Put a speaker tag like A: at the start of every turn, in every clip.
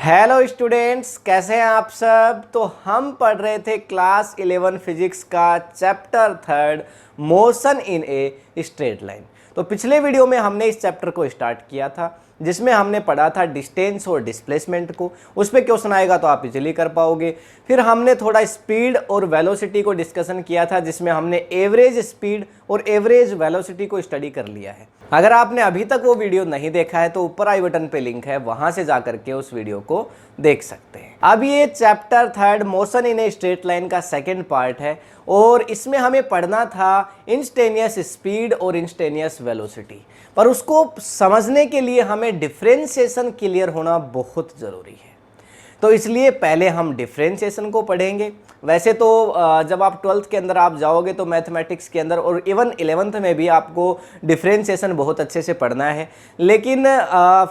A: Hello students, कैसे हैं आप सब। तो हम पढ़ रहे थे क्लास 11 फिजिक्स का chapter 3 motion in a straight line. तो पिछले वीडियो में हमने इस चैप्टर को स्टार्ट किया था जिसमें हमने पढ़ा था डिस्टेंस और डिस्प्लेसमेंट को। उस पर क्वेश्चन आएगा तो आप इजीली कर पाओगे। फिर हमने थोड़ा स्पीड और वेलोसिटी को डिस्कशन किया था जिसमें हमने एवरेज स्पीड और एवरेज वेलोसिटी को स्टडी कर लिया है। अगर आपने अभी तक वो वीडियो नहीं देखा है तो ऊपर आई बटन पे लिंक है, वहां से जाकर के उस वीडियो को देख सकते हैं। अब ये chapter 3 motion in a straight line का सेकंड पार्ट है और इसमें हमें पढ़ना था इंस्टेनियस स्पीड और इंस्टेनियस वेलोसिटी। पर उसको समझने के लिए हमें डिफरेंशिएशन क्लियर होना बहुत ज़रूरी है। तो इसलिए पहले हम डिफरेंशिएशन को पढ़ेंगे। वैसे तो जब आप 12th के अंदर आप जाओगे तो मैथमेटिक्स के अंदर और इवन 11th में भी आपको डिफरेंशिएशन बहुत अच्छे से पढ़ना है, लेकिन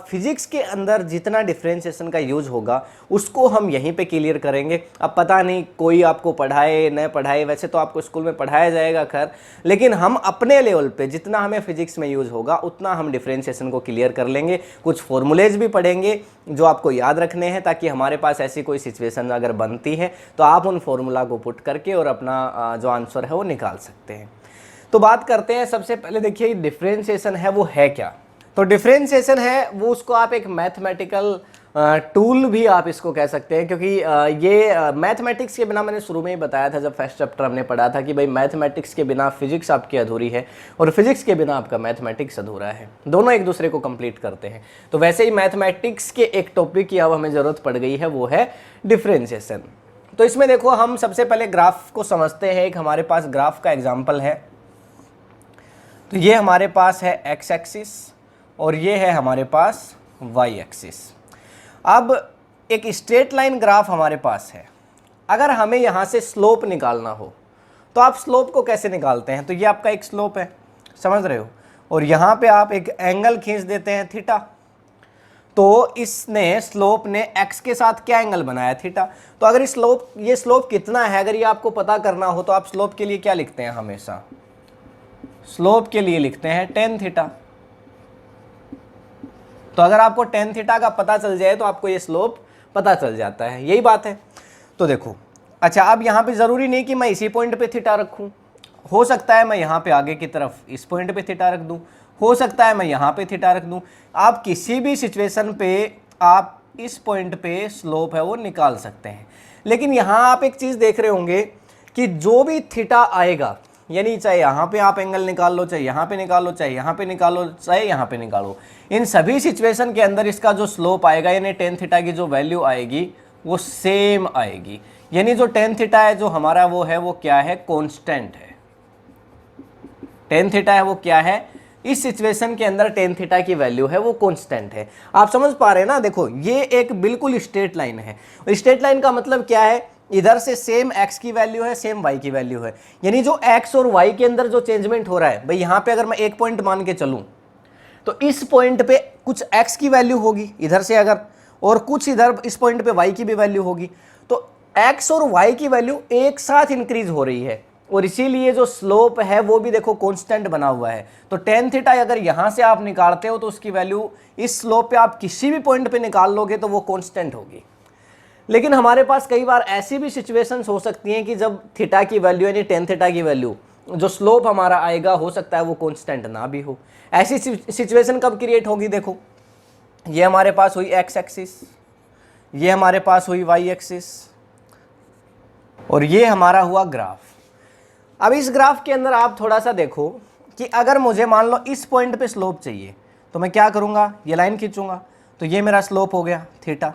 A: फिजिक्स के अंदर जितना डिफरेंशिएशन का यूज होगा उसको हम यहीं पे क्लियर करेंगे। अब पता नहीं कोई आपको पढ़ाए न पढ़ाए, वैसे तो आपको स्कूल में पढ़ाया जाएगा खैर, लेकिन हम अपने लेवल पे जितना हमें फिजिक्स में यूज होगा उतना हम डिफरेंशिएशन को क्लियर कर लेंगे। कुछ फॉर्मूलेज भी पढ़ेंगे जो आपको याद रखने हैं ताकि हमारे पास ऐसी कोई सिचुएशन अगर बनती है तो आप उन फॉर्मूला को पुट करके और अपना जो आंसर है वो निकाल सकते हैं। तो बात करते हैं। सबसे पहले देखिए डिफरेंशिएशन है वो है क्या। तो डिफरेंशिएशन है वो, उसको आप एक मैथमेटिकल टूल भी आप इसको कह सकते हैं, क्योंकि ये मैथमेटिक्स के बिना, मैंने शुरू में ही बताया था जब फर्स्ट चैप्टर हमने पढ़ा था कि भाई मैथमेटिक्स के बिना फिजिक्स आपकी अधूरी है और फिजिक्स के बिना आपका मैथमेटिक्स अधूरा है। दोनों एक दूसरे को कंप्लीट करते हैं। तो वैसे ही मैथमेटिक्स के एक टॉपिक की अब हमें ज़रूरत पड़ गई है, वो है डिफरेंशिएशन। तो इसमें देखो हम सबसे पहले ग्राफ को समझते हैं। एक हमारे पास ग्राफ का एग्जाम्पल है। तो ये हमारे पास है एक्स एक्सिस और ये है हमारे पास वाई एक्सिस। अब एक स्ट्रेट लाइन ग्राफ हमारे पास है। अगर हमें यहाँ से स्लोप निकालना हो तो आप स्लोप को कैसे निकालते हैं। तो ये आपका एक स्लोप है, समझ रहे हो, और यहाँ पे आप एक एंगल खींच देते हैं थीटा। तो इसने स्लोप ने एक्स के साथ क्या एंगल बनाया, थीटा। तो अगर ये स्लोप कितना है अगर ये आपको पता करना हो तो आप स्लोप के लिए क्या लिखते हैं, हमेशा स्लोप के लिए लिखते हैं टेन थीटा। तो अगर आपको टेन थीटा का पता चल जाए तो आपको ये स्लोप पता चल जाता है, यही बात है। तो देखो, अच्छा अब यहाँ पे ज़रूरी नहीं कि मैं इसी पॉइंट पे थीटा रखूँ। हो सकता है मैं यहाँ पे आगे की तरफ इस पॉइंट पे थीटा रख दूँ, हो सकता है मैं यहाँ पे थीटा रख दूँ। आप किसी भी सिचुएशन पे आप इस पॉइंट पे स्लोप है वो निकाल सकते हैं। लेकिन यहाँ आप एक चीज़ देख रहे होंगे कि जो भी थीटा आएगा, यानी चाहे यहाँ पे आप एंगल निकाल लो, चाहे यहाँ पे निकालो, चाहे यहाँ पे निकालो, चाहे यहाँ पे निकालो, इन सभी सिचुएशन के अंदर इसका जो स्लोप आएगा यानी टेन थीटा की जो वैल्यू आएगी वो सेम आएगी। यानी जो टेन थीटा है जो हमारा वो है वो क्या है, कांस्टेंट है। टेन थीटा है वो क्या है, इस सिचुएशन के अंदर टेन थीटा की वैल्यू है वो कांस्टेंट है। आप समझ पा रहे हैं ना। देखो ये एक बिल्कुल स्ट्रेट लाइन है। स्ट्रेट लाइन का मतलब क्या है, इधर से सेम x की वैल्यू है, सेम y की वैल्यू है। यानी जो x और y के अंदर जो चेंजमेंट हो रहा है, भाई यहाँ पे अगर मैं एक पॉइंट मान के चलूं तो इस पॉइंट पे कुछ x की वैल्यू होगी इधर से अगर, और कुछ इधर इस पॉइंट पे y की भी वैल्यू होगी। तो x और y की वैल्यू एक साथ इंक्रीज हो रही है और इसीलिए जो स्लोप है वो भी देखो कांस्टेंट बना हुआ है। तो टेन थीटा अगर यहाँ से आप निकालते हो तो उसकी वैल्यू इस स्लोप पे आप किसी भी पॉइंट पे निकाल लोगे तो वो कांस्टेंट होगी। लेकिन हमारे पास कई बार ऐसी भी सिचुएशंस हो सकती हैं कि जब थीटा की वैल्यू यानी टेन थीटा की वैल्यू जो स्लोप हमारा आएगा हो सकता है वो कांस्टेंट ना भी हो। ऐसी सिचुएशन कब क्रिएट होगी, देखो ये हमारे पास हुई एक्स एक्सिस, ये हमारे पास हुई वाई एक्सिस और ये हमारा हुआ ग्राफ। अब इस ग्राफ के अंदर आप थोड़ा सा देखो कि अगर मुझे मान लो इस पॉइंट पे स्लोप चाहिए तो मैं क्या करूँगा, ये लाइन खींचूंगा तो ये मेरा स्लोप हो गया थीटा।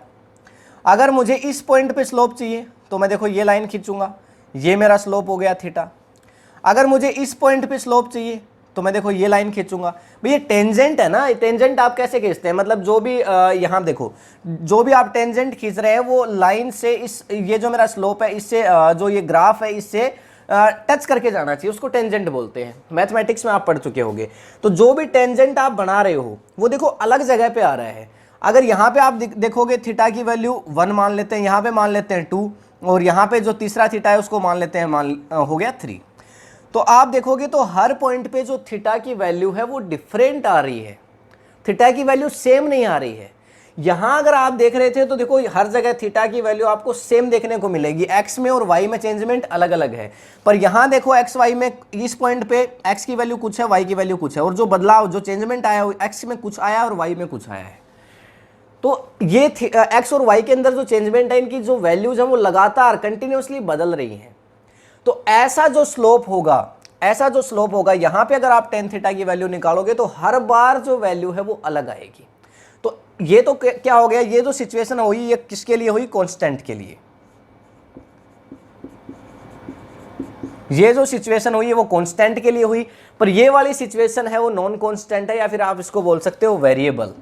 A: अगर मुझे इस पॉइंट पे स्लोप चाहिए तो मैं देखो ये लाइन खींचूंगा, ये मेरा स्लोप हो गया थीटा। अगर मुझे इस पॉइंट पे स्लोप चाहिए तो मैं देखो ये लाइन खींचूंगा। भाई ये टेंजेंट है ना, टेंजेंट आप कैसे खींचते हैं, मतलब जो भी यहाँ देखो जो भी आप टेंजेंट खींच रहे हैं वो लाइन से इस ये जो मेरा स्लोप है इससे जो ये ग्राफ है इससे टच करके जाना चाहिए, उसको टेंजेंट बोलते हैं। मैथमेटिक्स में आप पढ़ चुके होंगे। तो जो भी टेंजेंट आप बना रहे हो वो देखो अलग जगह पे आ रहा है। अगर यहाँ पे आप देखोगे थीटा की वैल्यू 1 मान लेते हैं, यहाँ पे मान लेते हैं 2 और यहाँ पे जो तीसरा थीटा है उसको मान लेते हैं हो गया 3। तो आप देखोगे तो हर पॉइंट पे जो थीटा की वैल्यू है वो डिफरेंट आ रही है, थीटा की वैल्यू सेम नहीं आ रही है। यहां अगर आप देख रहे थे तो देखो हर जगह थीटा की वैल्यू आपको सेम देखने को मिलेगी, एक्स में और वाई में चेंजमेंट अलग अलग है। पर यहां देखो एक्स वाई में इस पॉइंट पे एक्स की वैल्यू कुछ है, वाई की वैल्यू कुछ है, और जो बदलाव जो चेंजमेंट आया एक्स में कुछ आया और वाई में कुछ आया है। तो ये एक्स और वाई के अंदर जो चेंजमेंट है, इनकी जो वैल्यूज है वो लगातार कंटिन्यूसली बदल रही हैं। तो ऐसा जो स्लोप होगा यहां पे अगर आप टेन थीटा की वैल्यू निकालोगे तो हर बार जो वैल्यू है वो अलग आएगी। तो ये तो क्या हो गया, ये जो सिचुएशन हुई ये किसके लिए हुई, कांस्टेंट के लिए। ये जो सिचुएशन हुई है वो कांस्टेंट के लिए हुई, पर ये वाली सिचुएशन है वो नॉन कांस्टेंट है, या फिर आप इसको बोल सकते हो वेरिएबल।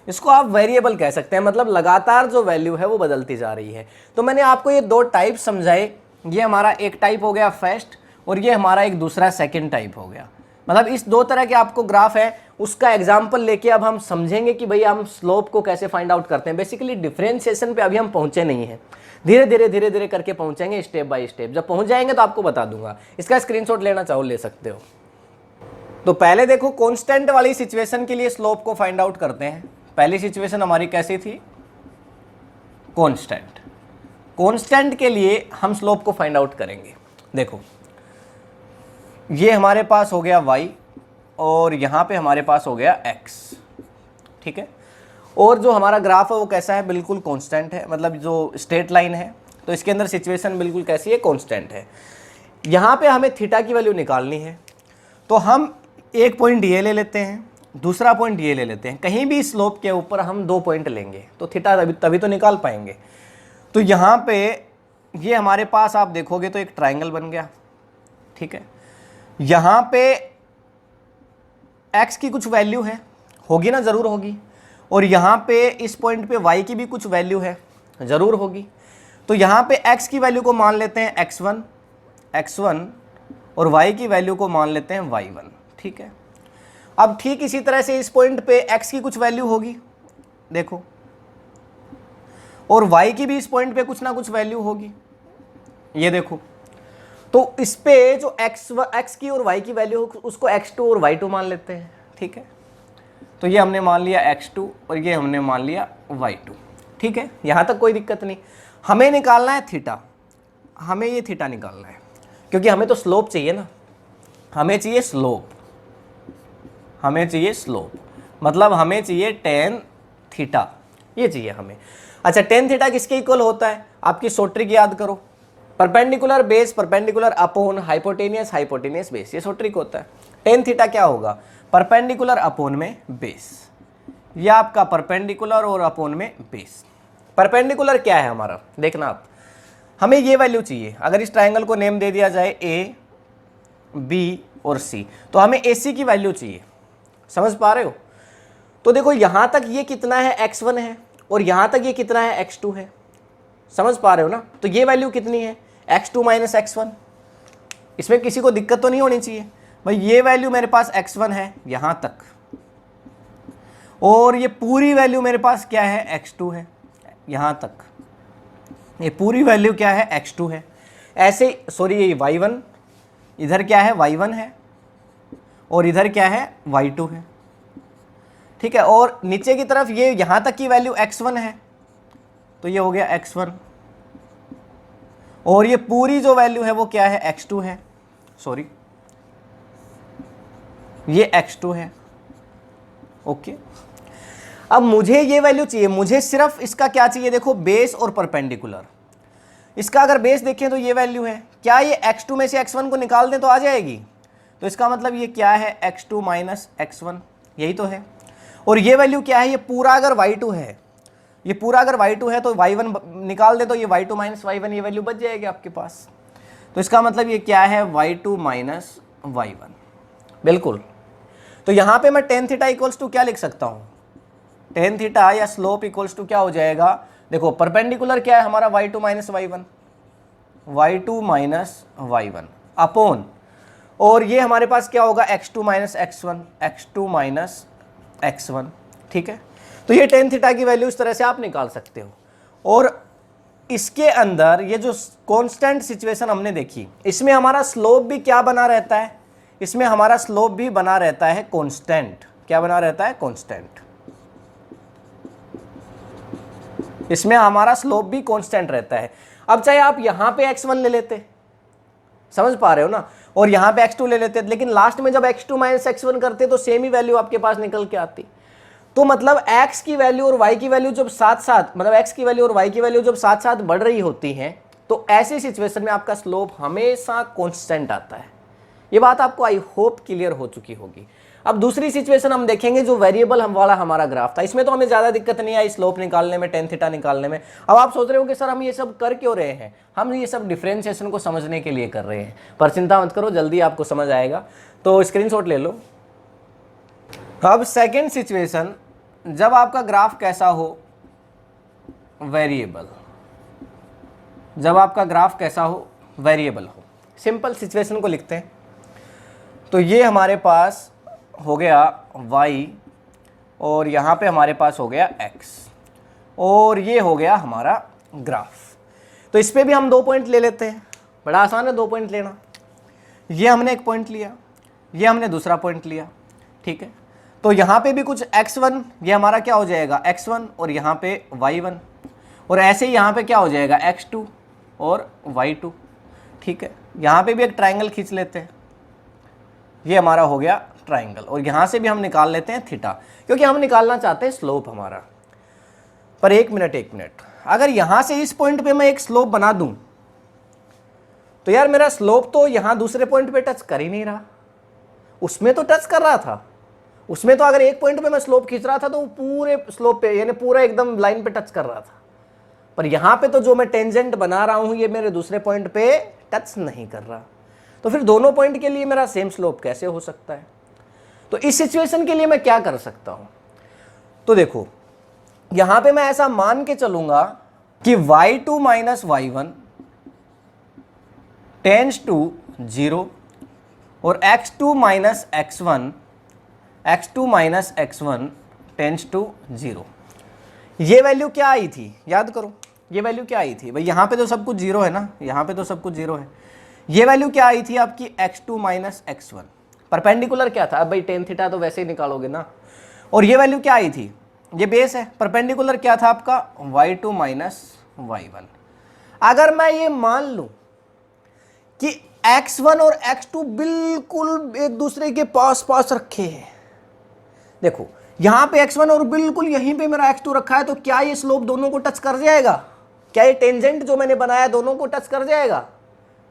A: इसको आप वेरिएबल कह सकते हैं, मतलब लगातार जो वैल्यू है वो बदलती जा रही है। तो मैंने आपको ये दो टाइप समझाए, ये हमारा एक टाइप हो गया फर्स्ट, और ये हमारा एक दूसरा सेकंड टाइप हो गया। मतलब इस दो तरह के आपको ग्राफ है, उसका एग्जाम्पल लेके अब हम समझेंगे कि भैया हम स्लोप को कैसे फाइंड आउट करते हैं। बेसिकली डिफरेंशिएशन पे अभी हम पहुंचे नहीं हैं, धीरे धीरे करके पहुंचेंगे, स्टेप बाय स्टेप। जब पहुंच जाएंगे तो आपको बता दूंगा। इसका स्क्रीनशॉट लेना चाहो ले सकते हो। तो पहले देखो कांस्टेंट वाली सिचुएशन के लिए स्लोप को फाइंड आउट करते हैं। पहली सिचुएशन हमारी कैसी थी, कांस्टेंट के लिए हम स्लोप को फाइंड आउट करेंगे। देखो ये हमारे पास हो गया y और यहां पे हमारे पास हो गया x, ठीक है। और जो हमारा ग्राफ है वो कैसा है, बिल्कुल कांस्टेंट है, मतलब जो स्ट्रेट लाइन है। तो इसके अंदर सिचुएशन बिल्कुल कैसी है, कांस्टेंट है। यहां पे हमें थीटा की वैल्यू निकालनी है, तो हम एक पॉइंट ये ले लेते हैं, दूसरा पॉइंट ये ले लेते हैं। कहीं भी स्लोप के ऊपर हम 2 पॉइंट लेंगे तो थीटा तभी तो निकाल पाएंगे। तो यहाँ पे ये हमारे पास आप देखोगे तो एक ट्राइंगल बन गया, ठीक है। यहाँ पे x की कुछ वैल्यू है, होगी ना, ज़रूर होगी। और यहाँ पे इस पॉइंट पे y की भी कुछ वैल्यू है, ज़रूर होगी। तो यहाँ पे x की वैल्यू को मान लेते हैं x1 और y की वैल्यू को मान लेते हैं y1, ठीक है। अब ठीक इसी तरह से इस पॉइंट पे x की कुछ वैल्यू होगी, देखो, और y की भी इस पॉइंट पे कुछ ना कुछ वैल्यू होगी, ये देखो। तो इस पे जो x की और y की वैल्यू हो उसको x2 और y2 मान लेते हैं, ठीक है। तो ये हमने मान लिया x2 और ये हमने मान लिया y2, ठीक है। यहाँ तक कोई दिक्कत नहीं। हमें निकालना है थीटा, हमें ये थीटा निकालना है, क्योंकि हमें तो स्लोप चाहिए ना, हमें चाहिए स्लोप, मतलब हमें चाहिए टेन थीटा, ये चाहिए हमें। अच्छा, टेन थीटा किसके इक्वल होता है, आपकी शॉर्ट ट्रिक याद करो, perpendicular base perpendicular upon hypotenuse base, ये शॉर्ट ट्रिक होता है। टेन थीटा क्या होगा, परपेंडिकुलर अपॉन में बेस, ये आपका परपेंडिकुलर और अपॉन में बेस। परपेंडिकुलर क्या है हमारा, देखना आप, हमें ये वैल्यू चाहिए। अगर इस ट्राइंगल को नेम दे दिया जाए ए, बी और सी, तो हमें AC की वैल्यू चाहिए, समझ पा रहे हो। तो देखो यहां तक ये कितना है, x1 है, और यहां तक ये कितना है, x2 है, समझ पा रहे हो ना। तो ये वैल्यू कितनी है, x2 माइनस x1। इसमें किसी को दिक्कत तो नहीं होनी चाहिए भाई। ये वैल्यू मेरे पास x1 है यहां तक, और ये पूरी वैल्यू मेरे पास क्या है, x2 है यहां तक। ये पूरी वैल्यू क्या है, x2 है। ऐसे सॉरी, ये y1 इधर क्या है, y1 है, और इधर क्या है, y2 है, ठीक है। और नीचे की तरफ ये यहां तक की वैल्यू x1 है, तो ये हो गया x1, और ये पूरी जो वैल्यू है वो क्या है, x2 है, सॉरी ये x2 है, ओके। अब मुझे ये वैल्यू चाहिए, मुझे सिर्फ इसका क्या चाहिए, देखो बेस और परपेंडिकुलर। इसका अगर बेस देखें तो ये वैल्यू है, क्या ये x2 में से x1 को निकाल दें तो आ जाएगी। तो इसका मतलब ये क्या है, x2 माइनस x1, यही तो है। और ये वैल्यू क्या है, ये पूरा अगर y2 है, ये पूरा अगर y2 है तो y1 निकाल दे तो ये y2 माइनस y1 ये वैल्यू बच जाएगी आपके पास। तो इसका मतलब ये क्या है, y2 माइनस y1, बिल्कुल। तो यहाँ पे मैं टेन थीटा इक्वल्स टू क्या लिख सकता हूँ, टेन थीटा या स्लोप इक्वल्स टू क्या हो जाएगा, देखो परपेंडिकुलर क्या है हमारा, y2 माइनस y1 अपॉन, और ये हमारे पास क्या होगा, x2 माइनस x1, ठीक है। तो ये टेन थीटा की वैल्यू इस तरह से आप निकाल सकते हो। और इसके अंदर ये जो कांस्टेंट सिचुएशन हमने देखी, इसमें हमारा स्लोप भी क्या बना रहता है, इसमें हमारा स्लोप भी बना रहता है कांस्टेंट। क्या बना रहता है? कांस्टेंट। इसमें हमारा स्लोप भी कांस्टेंट रहता है। अब चाहे आप यहां पे x1 ले लेते, समझ पा रहे हो ना, और यहां पे x2 ले लेते, लेकिन लास्ट में जब x2 माइनस x1 करते तो सेम ही वैल्यू आपके पास निकल के आती। तो मतलब x की वैल्यू और y की वैल्यू जब साथ साथ, मतलब x की वैल्यू और y की वैल्यू जब साथ साथ बढ़ रही होती हैं, तो ऐसी सिचुएशन में आपका स्लोप हमेशा कांस्टेंट आता है। ये बात आपको आई होप क्लियर हो चुकी होगी। अब दूसरी सिचुएशन हम देखेंगे जो वेरिएबल हम वाला हमारा ग्राफ था। इसमें तो हमें ज़्यादा दिक्कत नहीं आई स्लोप निकालने में, टेन थीटा निकालने में। अब आप सोच रहे हो कि सर हम ये सब कर क्यों रहे हैं? हम ये सब डिफरेंशिएशन को समझने के लिए कर रहे हैं, पर चिंता मत करो, जल्दी आपको समझ आएगा। तो स्क्रीनशॉट ले लो। अब सेकेंड सिचुएशन, जब आपका ग्राफ कैसा हो? वेरिएबल। जब आपका ग्राफ कैसा हो? वेरिएबल हो। सिंपल सिचुएशन को लिखते हैं। तो ये हमारे पास हो गया y और यहाँ पे हमारे पास हो गया x और ये हो गया हमारा ग्राफ। तो इस पे भी हम 2 पॉइंट ले लेते हैं, बड़ा आसान है 2 पॉइंट लेना। ये हमने एक पॉइंट लिया, ये हमने दूसरा पॉइंट लिया, ठीक है। तो यहाँ पे भी कुछ x1, ये हमारा क्या हो जाएगा? x1 और यहाँ पे y1, और ऐसे ही यहाँ पे क्या हो जाएगा? x2 और y2, ठीक है। यहाँ पे भी एक ट्राइंगल खींच लेते हैं, ये हमारा हो गया ट्राइंगल, और यहाँ से भी हम निकाल लेते हैं थीटा, क्योंकि हम निकालना चाहते हैं स्लोप हमारा। पर एक मिनट, अगर यहाँ से इस पॉइंट पे मैं एक स्लोप बना दूं, तो यार मेरा स्लोप तो यहाँ दूसरे पॉइंट पे टच कर ही नहीं रहा। उसमें तो टच कर रहा था, उसमें तो अगर एक पॉइंट पे मैं स्लोप खींच रहा था तो पूरे स्लोप पे, यानी पूरा एकदम लाइन पे टच कर रहा था। पर यहाँ पे तो जो मैं टेंजेंट बना रहा हूँ ये मेरे दूसरे पॉइंट पे टच नहीं कर रहा। तो फिर दोनों पॉइंट के लिए मेरा सेम स्लोप कैसे हो सकता है? तो इस सिचुएशन के लिए मैं क्या कर सकता हूं? तो देखो, यहां पे मैं ऐसा मान के चलूंगा कि y2 minus y1 tends to 0 और x2 minus x1 tends to 0। ये वैल्यू क्या आई थी? याद करो, ये वैल्यू क्या आई थी भाई? यहां पे तो सब कुछ 0 है ना, यहां पे तो सब कुछ 0 है। ये वैल्यू क्या आई थी आपकी? x2 minus x1। परपेंडिकुलर क्या था? अब भाई टेन थीटा तो वैसे ही निकालोगे ना। और ये वैल्यू क्या आई थी? ये बेस है। परपेंडिकुलर क्या था आपका? y2 minus y1। अगर मैं ये मान लूं कि x1 और x2 बिल्कुल एक दूसरे के पास पास रखे हैं, देखो यहां पे x1 और बिल्कुल यहीं पे मेरा x2 रखा है, तो क्या ये स्लोप दोनों को टच कर जाएगा? क्या ये टेंजेंट जो मैंने बनाया दोनों को टच कर जाएगा?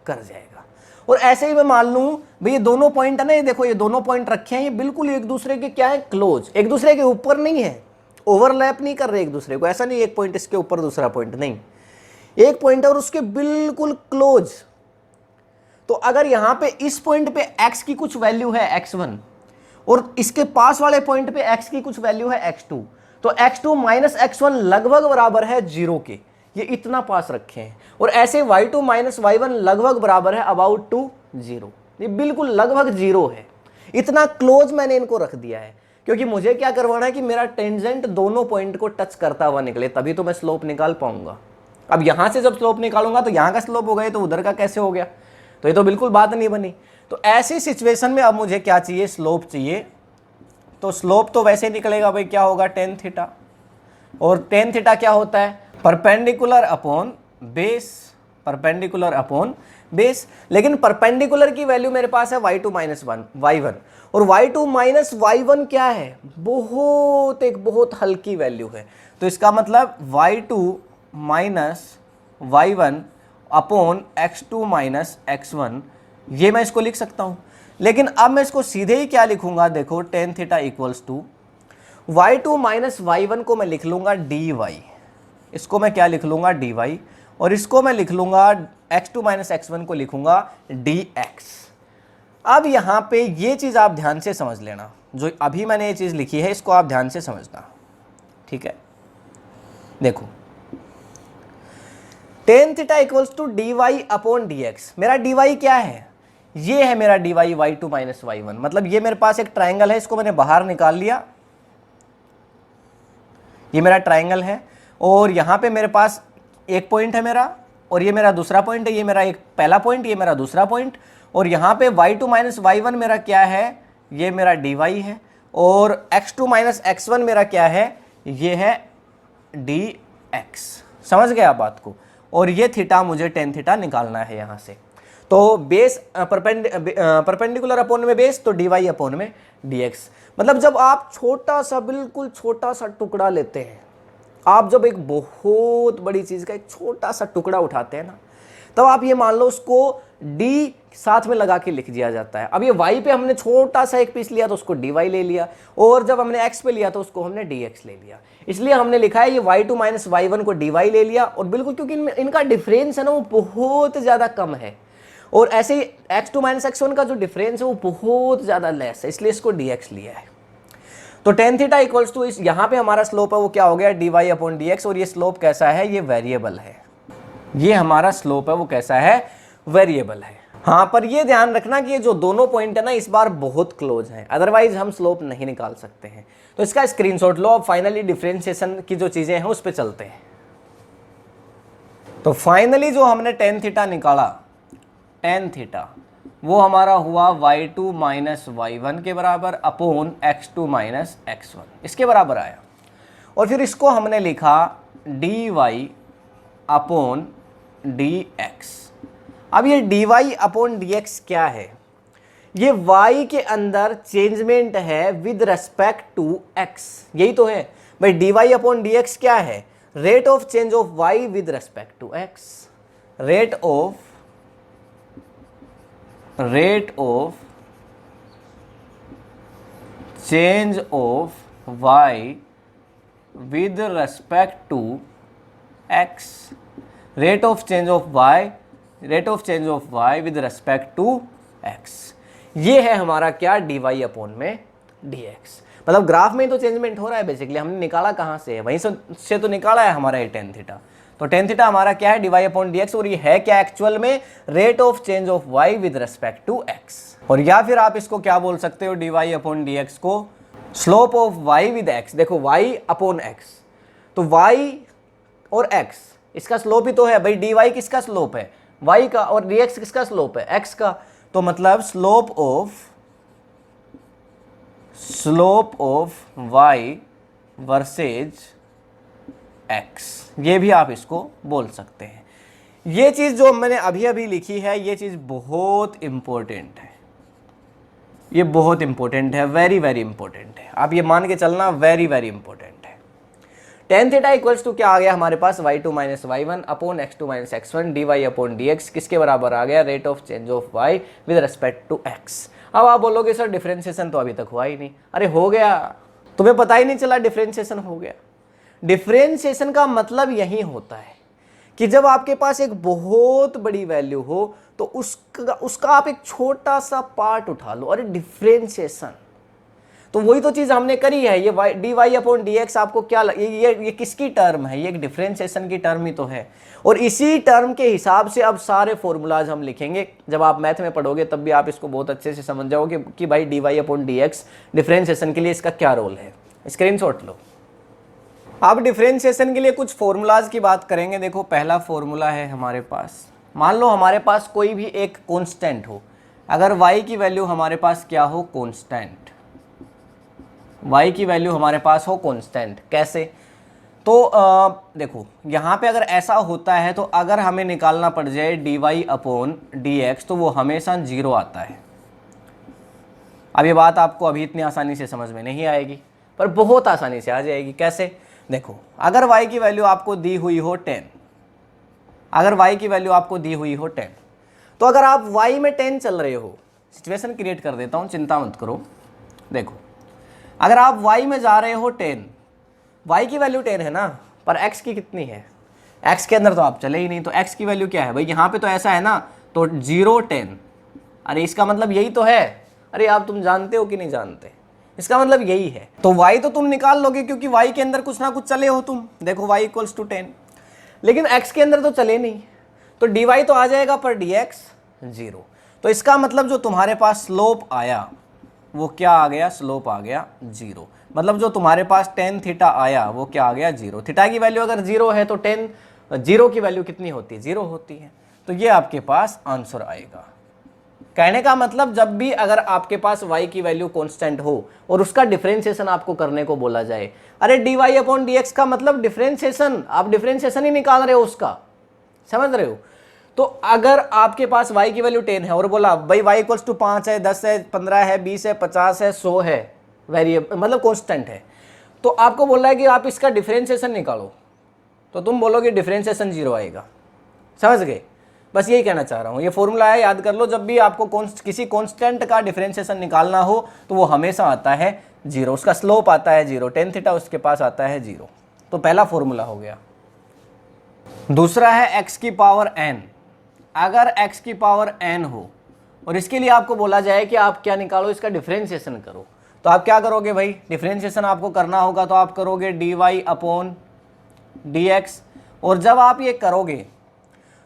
A: कर जाएगा। और ऐसे ही मैं मान लूं भाई ये दोनों पॉइंट है ना, ये देखो ये दोनों पॉइंट रखे हैं, ये बिल्कुल एक दूसरे के क्या है? क्लोज, एक दूसरे के ऊपर नहीं है, ओवरलैप नहीं कर रहे एक दूसरे को। ऐसा नहीं एक पॉइंट इसके ऊपर दूसरा पॉइंट, नहीं, एक पॉइंट और उसके बिल्कुल क्लोज। तो अगर यहां पे इस पॉइंट पे x की कुछ वैल्यू है x1 और इसके पास वाले पॉइंट पे x की कुछ वैल्यू है x2, तो x2 माइनस x1 लगभग बराबर है 0 के, ये इतना पास रखे हैं। और ऐसे y2 माइनस y1 लगभग बराबर है अबाउट टू 0, ये बिल्कुल लगभग 0 है। इतना क्लोज मैंने इनको रख दिया है, क्योंकि मुझे क्या करवाना है कि मेरा टेंजेंट दोनों पॉइंट को टच करता हुआ निकले, तभी तो मैं स्लोप निकाल पाऊंगा। अब यहां से जब स्लोप निकालूंगा तो यहां का स्लोप हो गया, तो उधर का कैसे हो गया? तो ये तो बिल्कुल बात नहीं बनी। तो ऐसी सिचुएशन में अब मुझे क्या चाहिए? स्लोप चाहिए। तो स्लोप तो वैसे निकलेगा भाई, क्या होगा? Tan theta. और टेन थीटा क्या होता है? Perpendicular upon base, perpendicular upon base. लेकिन परपेंडिकुलर की वैल्यू मेरे पास है y2 माइनस y1, और y2 माइनस y1 क्या है? एक बहुत हल्की वैल्यू है। तो इसका मतलब y2 minus y1 upon x2 minus x1, ये मैं इसको लिख सकता हूं। लेकिन अब मैं इसको सीधे ही क्या लिखूंगा? देखो tan theta equals to y2 minus y1 को मैं लिख लूंगा dy, इसको मैं क्या लिख लूंगा? dy, और इसको मैं लिख लूंगा x2 माइनस x1 को लिखूंगा dx। अब यहां पे ये चीज आप ध्यान से समझ लेना, जो अभी मैंने ये चीज लिखी है इसको आप ध्यान से समझना, ठीक है। देखो tan theta equals to D Y upon D X. मेरा डी वाई क्या है? ये है मेरा D Y y2 minus y1। मतलब ये मेरे पास एक ट्राइंगल है, इसको मैंने बाहर निकाल लिया, ये मेरा ट्राइंगल है, और यहां पे मेरे पास एक पॉइंट है मेरा, और ये मेरा दूसरा पॉइंट है, ये मेरा एक पहला पॉइंट, ये मेरा दूसरा पॉइंट, और यहाँ पे y2 माइनस y1 मेरा क्या है? ये मेरा dy है, और x2 माइनस x1 मेरा क्या है, ये है dx। समझ गए आप बात को। और ये थीटा मुझे टेन थीटा निकालना है यहाँ से। तो बेस परपेंडिकुलर अपोन में बेस, तो dy अपोन में dx। मतलब जब आप छोटा सा, बिल्कुल छोटा सा टुकड़ा लेते हैं, आप जब एक बहुत बड़ी चीज का एक छोटा सा टुकड़ा उठाते हैं ना, तब आप ये मान लो उसको d साथ में लगा के लिख दिया जाता है। अब ये y पे हमने छोटा सा एक पीस लिया तो उसको dy ले लिया, और जब हमने x पे लिया तो उसको हमने dx ले लिया। इसलिए हमने लिखा है ये y2 माइनस y1 को dy ले लिया, और बिल्कुल क्योंकि इनका डिफरेंस है ना वो बहुत ज्यादा कम है, और ऐसे ही x2 माइनस x1 का जो डिफरेंस है वो बहुत ज्यादा लेस है, इसलिए इसको dx लिया है। तो टेन थीटा इक्वल्स टू, इस यहाँ पे हमारा स्लोप है वो क्या हो गया, dy अपॉन dx। और ये स्लोप कैसा है, ये वेरिएबल है। ये हमारा स्लोप है वो कैसा है, वेरिएबल है। हाँ, पर ये ध्यान रखना कि ये जो दोनों पॉइंट है ना इस बार बहुत क्लोज हैं, अदरवाइज हम स्लोप नहीं निकाल सकते हैं। तो इसका स्क्रीनशॉट लो। अब फाइनली डिफरेंशिएशन की जो चीजें हैं उस पर चलते हैं। तो फाइनली जो हमने टेन थीटा निकाला, टेन थीटा वो हमारा हुआ y2 माइनस y1 के बराबर अपोन x2 माइनस x1, इसके बराबर आया। और फिर इसको हमने लिखा dy अपोन dx। अब ये dy अपॉन dx क्या है, ये y के अंदर चेंजमेंट है विद रेस्पेक्ट टू x, यही तो है भाई। dy अपॉन dx क्या है, rate of change of y with respect to x, rate of change of y with respect to x, rate of change of y with respect to x। ये है हमारा क्या, dy अपॉन में dx। मतलब graph में तो changement हो रहा है बेसिकली, हमने निकाला कहाँ से है, वहीं से तो निकाला है हमारा ये टेन थीटा। तो टेन थीटा हमारा क्या है, dy अपॉन dx। और ये है क्या एक्चुअल में, rate of change of y with respect to x। और या फिर आप इसको क्या बोल सकते हो, dy अपॉन dx को slope of y with x। देखो y अपॉन x, तो y और x इसका स्लोप ही तो है भाई। dy किसका स्लोप है, y का, और dx किसका स्लोप है, x का। तो मतलब slope of y versus x, ये भी आप इसको बोल सकते हैं। ये चीज जो मैंने अभी अभी लिखी है, ये चीज बहुत इंपॉर्टेंट है, ये बहुत इंपॉर्टेंट है, वेरी वेरी इंपॉर्टेंट है। आप ये मान के चलना, वेरी वेरी इंपॉर्टेंट है। टेन थीटा इक्वल्स टू क्या आ गया हमारे पास, y2 minus y1 upon x2 minus x1 dy upon dx, किसके बराबर आ गया, rate of change of y with respect to x। अब आप बोलोगे सर डिफरेंशिएशन तो अभी तक हुआ ही नहीं। अरे हो गया, तुम्हें पता ही नहीं चला डिफरेंशिएशन हो गया। डिफरेंशिएशन का मतलब यही होता है कि जब आपके पास एक बहुत बड़ी वैल्यू हो तो उसका आप एक छोटा सा पार्ट उठा लो, अरे डिफरेंशिएशन। तो वही तो चीज हमने करी है। ये dy अपॉन dx आपको क्या ये किसकी टर्म है, ये एक डिफरेंशिएशन की टर्म ही तो है। और इसी टर्म के हिसाब से अब सारे फॉर्मूलाज हम लिखेंगे। जब आप मैथ में पढ़ोगे तब भी आप इसको बहुत अच्छे से समझ जाओगे कि भाई dy अपॉन dx डिफरेंशिएशन के लिए इसका क्या रोल है। स्क्रीनशॉट लो। अब डिफरेंशिएशन के लिए कुछ फॉर्मूलाज की बात करेंगे। देखो पहला फॉर्मूला है हमारे पास, मान लो हमारे पास कोई भी एक कांस्टेंट हो, अगर y की वैल्यू हमारे पास क्या हो, कांस्टेंट, y की वैल्यू हमारे पास हो कांस्टेंट। कैसे, तो देखो यहाँ पे अगर ऐसा होता है तो अगर हमें निकालना पड़ जाए dy अपॉन dx तो वो हमेशा 0 आता है। अब ये बात आपको अभी इतनी आसानी से समझ में नहीं आएगी, पर बहुत आसानी से आ जाएगी। कैसे, देखो अगर y की वैल्यू आपको दी हुई हो 10, अगर y की वैल्यू आपको दी हुई हो 10, तो अगर आप y में 10 चल रहे हो, सिचुएशन क्रिएट कर देता हूँ, चिंता मत करो। देखो अगर आप y में जा रहे हो 10, y की वैल्यू 10 है ना, पर x की कितनी है, x के अंदर तो आप चले ही नहीं, तो x की वैल्यू क्या है भाई, यहाँ पे तो ऐसा है ना, तो 0 10। अरे इसका मतलब यही तो है। अरे आप तुम जानते हो कि नहीं जानते, इसका मतलब यही है। तो y तो तुम निकाल लोगे क्योंकि y के अंदर कुछ ना कुछ चले हो तुम। देखो y इक्वल्स टू 10, लेकिन x के अंदर तो चले नहीं, तो dy तो आ जाएगा पर dx 0। तो इसका मतलब जो तुम्हारे पास स्लोप आया वो क्या आ गया, स्लोप आ गया 0। मतलब जो तुम्हारे पास टेन थीटा आया वो क्या आ गया, 0। थीटा की वैल्यू अगर 0 है तो 10 की वैल्यू कितनी होती है, 0 होती है। तो ये आपके पास आंसर आएगा। कहने का मतलब जब भी अगर आपके पास y की वैल्यू कांस्टेंट हो और उसका डिफरेंशिएशन आपको करने को बोला जाए, अरे dy अपॉन dx का मतलब डिफरेंशिएशन, आप डिफरेंशिएशन ही निकाल रहे हो उसका, समझ रहे हो। तो अगर आपके पास y की वैल्यू 10 है और बोला भाई y इक्वल्स टू 5 है, 10 है, 15 है, 20 है, 50 है, 100 है, वेरिएबल मतलब कांस्टेंट है, तो आपको बोल रहा है कि आप इसका डिफरेंशिएशन निकालो, तो तुम बोलोगे डिफरेंशिएशन 0 आएगा, समझ गए। बस यही कहना चाह रहा हूँ, ये फॉर्मूला है, याद कर लो। जब भी आपको किसी कांस्टेंट का डिफरेंशिएशन निकालना हो तो वो हमेशा आता है 0, उसका स्लोप आता है 0, टेन थीटा उसके पास आता है 0। तो पहला फॉर्मूला हो गया। दूसरा है x की पावर n। अगर x की पावर n हो और इसके लिए आपको बोला जाए कि आप क्या निकालो, इसका डिफरेंशिएशन करो, तो आप क्या करोगे भाई, डिफरेंशिएशन आपको करना होगा तो आप करोगे dy अपॉन dx। और जब आप ये करोगे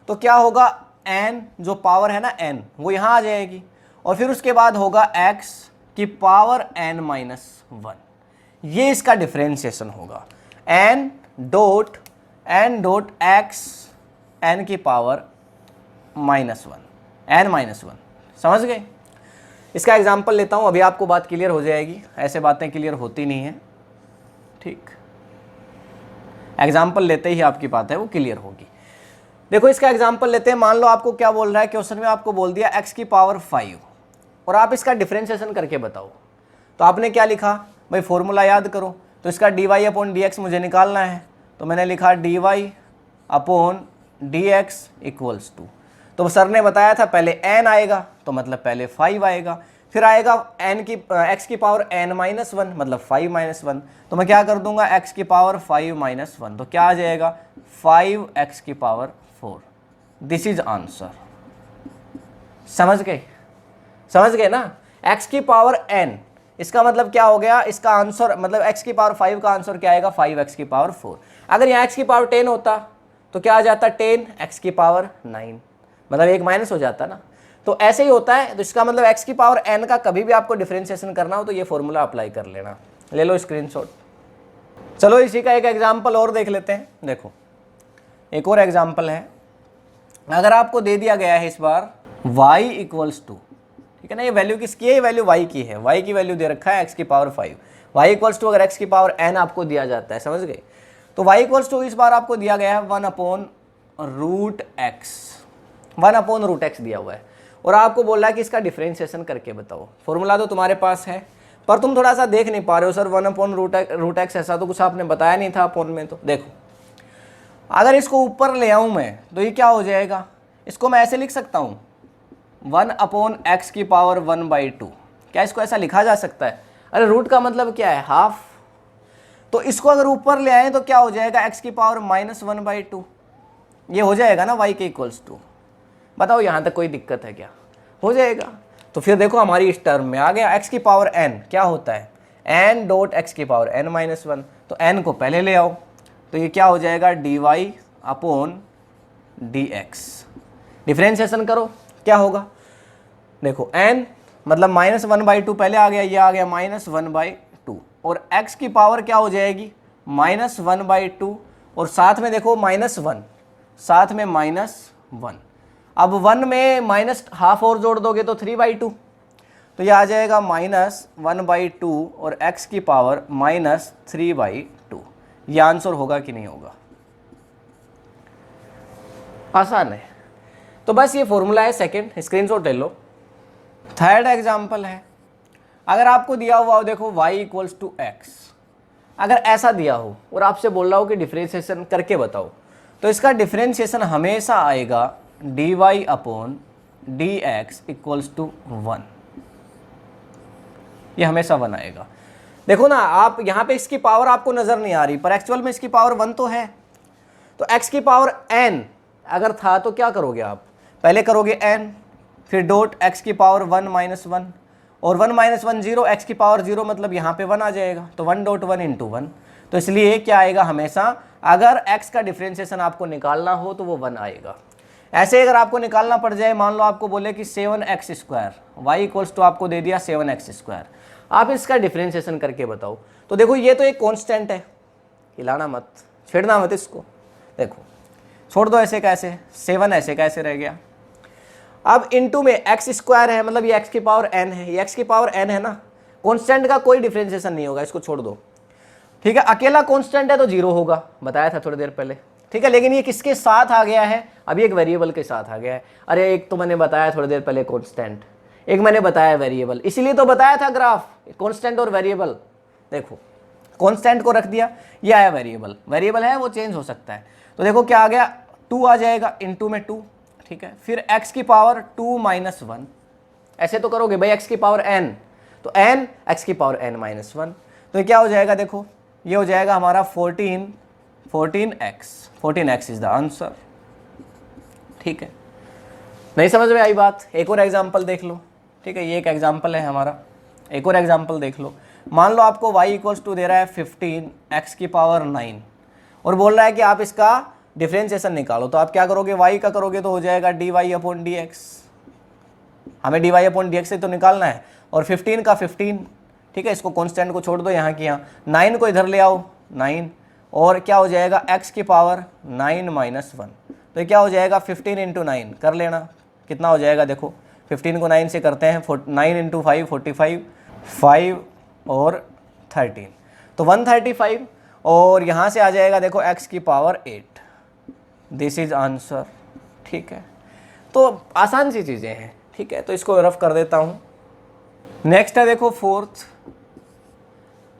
A: तो क्या होगा, n जो पावर है ना n वो यहाँ आ जाएगी और फिर उसके बाद होगा x की पावर n माइनस 1, ये इसका डिफरेंशिएशन होगा। n डॉट x n की पावर माइनस 1, n माइनस 1, समझ गए। इसका एग्जाम्पल लेता हूँ, अभी आपको बात क्लियर हो जाएगी, ऐसे बातें क्लियर होती नहीं है, ठीक। एग्जाम्पल लेते ही आपकी बात है वो क्लियर होगी। देखो इसका एग्जाम्पल लेते हैं, मान लो आपको क्या बोल रहा है, क्वेश्चन में आपको बोल दिया x की पावर 5 और आप इसका डिफरेंशिएशन करके बताओ। तो आपने क्या लिखा भाई, फॉर्मूला याद करो, तो इसका dy अपॉन dx मुझे निकालना है, तो मैंने लिखा dy upon dx equals to, तो सर ने बताया था पहले n आएगा तो मतलब पहले 5 आएगा, फिर आएगा x की पावर n माइनस 1 मतलब 5 माइनस 1, तो मैं क्या कर दूंगा x की पावर 5 माइनस 1, तो क्या आ जाएगा 5x की पावर 4। दिस इज आंसर, समझ गए ना। x की पावर n, इसका मतलब क्या हो गया, इसका आंसर मतलब x की पावर 5 का आंसर क्या आएगा 5x की पावर 4। अगर यहाँ x की पावर 10 होता तो क्या आ जाता 10x की पावर 9, मतलब एक माइनस हो जाता ना। तो ऐसे ही होता है, तो इसका मतलब x की पावर n का कभी भी आपको डिफरेंशिएशन करना हो तो ये फॉर्मूला अप्लाई कर लेना, ले लो स्क्रीनशॉट। चलो इसी का एक एग्जाम्पल और देख लेते हैं। देखो एक और एग्जाम्पल है, अगर आपको दे दिया गया है इस बार y इक्वल्स टू, ठीक है ना, ये वैल्यू किसकी है, ये वैल्यू y की है, y की वैल्यू दे रखा है x की पावर 5, y इक्वल्स टू अगर x की पावर n आपको दिया जाता है, समझ गए। तो y इक्वल्स टू इस बार आपको दिया गया है 1 अपॉन रूट एक्स दिया हुआ है और आपको बोल रहा है कि इसका डिफरेंशिएशन करके बताओ। फॉर्मूला तो तुम्हारे पास है पर तुम थोड़ा सा देख नहीं पा रहे हो, सर 1 अपॉन रूट एक्स ऐसा तो कुछ आपने बताया नहीं था अपॉन में। तो देखो अगर इसको ऊपर ले आऊं मैं तो ये क्या हो जाएगा, इसको मैं ऐसे लिख सकता हूँ 1 अपॉन एक्स की पावर 1/2, क्या इसको ऐसा लिखा जा सकता है। अरे रूट का मतलब क्या है, हाफ, तो इसको अगर ऊपर ले आए तो क्या हो जाएगा x की पावर माइनस 1/2, ये हो जाएगा ना y के इक्वल्स टू। बताओ यहाँ तक कोई दिक्कत है क्या, हो जाएगा। तो फिर देखो हमारी इस टर्म में आ गया x की पावर n, क्या होता है n डॉट x की पावर n माइनस 1, तो n को पहले ले आओ तो ये क्या हो जाएगा dy अपॉन dx। डिफरेंशिएशन करो क्या होगा, देखो n मतलब माइनस 1/2 पहले आ गया, ये आ गया माइनस 1/2 और x की पावर क्या हो जाएगी माइनस 1/2 और साथ में देखो माइनस 1, साथ में माइनस 1। अब 1 में माइनस हाफ और जोड़ दोगे तो 3/2, तो ये आ जाएगा माइनस 1/2 और x की पावर माइनस 3/2। ये आंसर होगा कि नहीं होगा, आसान है। तो बस ये फॉर्मूला है सेकंड, स्क्रीनशॉट ले लो। थर्ड एग्जांपल है, अगर आपको दिया हुआ हो देखो y इक्वल्स टू एक्स, अगर ऐसा दिया हो और आपसे बोल रहा हो कि डिफरेंशिएशन करके बताओ, तो इसका डिफरेंशिएशन हमेशा आएगा dy upon dx equals to 1, ये हमेशा 1 आएगा। देखो ना आप यहाँ पे इसकी पावर आपको नजर नहीं आ रही पर एक्चुअल में इसकी पावर 1 तो है, तो x की पावर n अगर था तो क्या करोगे आप, पहले करोगे n फिर डॉट x की पावर 1 माइनस 1 और 1 माइनस 1 0, x की पावर 0 मतलब यहाँ पे 1 आ जाएगा, तो 1 डॉट 1 इंटू 1, तो इसलिए क्या आएगा हमेशा अगर x का डिफरेंशिएशन आपको निकालना हो तो वो 1 आएगा। ऐसे अगर आपको निकालना पड़ जाए, मान लो आपको बोले कि 7x square, y equals to आपको दे दिया 7x स्क्वायर, आप इसका डिफरेंशिएशन करके बताओ, तो देखो ये तो एक कांस्टेंट है, हिलाना मत, छेड़ना मत इसको, देखो छोड़ दो ऐसे कैसे, 7 ऐसे कैसे रह गया। अब इनटू में एक्स स्क्वायर है, मतलब ये एक्स की पावर एन है, ये एक्स की पावर एन है ना, कांस्टेंट का कोई डिफरेंशिएशन नहीं होगा, इसको छोड़ दो, ठीक है। अकेला कांस्टेंट है तो जीरो होगा, बताया था थोड़ी देर पहले, ठीक है। लेकिन ये किसके साथ आ गया है, अभी एक वेरिएबल के साथ आ गया है। अरे एक तो मैंने बताया थोड़ी देर पहले कांस्टेंट, एक मैंने बताया वेरिएबल, इसीलिए तो बताया था ग्राफ कांस्टेंट और वेरिएबल। देखो कांस्टेंट को रख दिया, ये आया वेरिएबल, वेरिएबल है वो चेंज हो सकता है। तो देखो क्या आ गया, 2 आ जाएगा, इनटू में 2, ठीक है। फिर x की पावर 2 माइनस 1, ऐसे तो करोगे भाई, x की पावर n, तो n x की पावर n माइनस 1, तो ये क्या हो जाएगा, देखो ये हो जाएगा हमारा 14x इज द आंसर, ठीक है। नहीं समझ में आई बात, एक और एग्जाम्पल देख लो, ठीक है। ये एक एग्जाम्पल है हमारा, एक और एग्जाम्पल देख लो। मान लो आपको y इक्वल्स टू दे रहा है 15x की पावर 9 और बोल रहा है कि आप इसका डिफरेंशिएशन निकालो, तो आप क्या करोगे, y का करोगे तो हो जाएगा dy अपॉन dx, हमें dy अपॉन dx से तो निकालना है, और 15 का 15, ठीक है। इसको कांस्टेंट को छोड़ दो यहाँ की यहाँ, 9 को इधर ले आओ 9, और क्या हो जाएगा x की पावर 9 माइनस 1, तो क्या हो जाएगा 15 इंटू 9 कर लेना, कितना हो जाएगा, देखो 15 को 9 से करते हैं, 9 इंटू 5 45, 5 और 13, तो 135, और यहाँ से आ जाएगा देखो x की पावर 8, दिस इज आंसर, ठीक है। तो आसान सी चीज़ें हैं, ठीक है। तो इसको रफ कर देता हूँ। नेक्स्ट है देखो फोर्थ,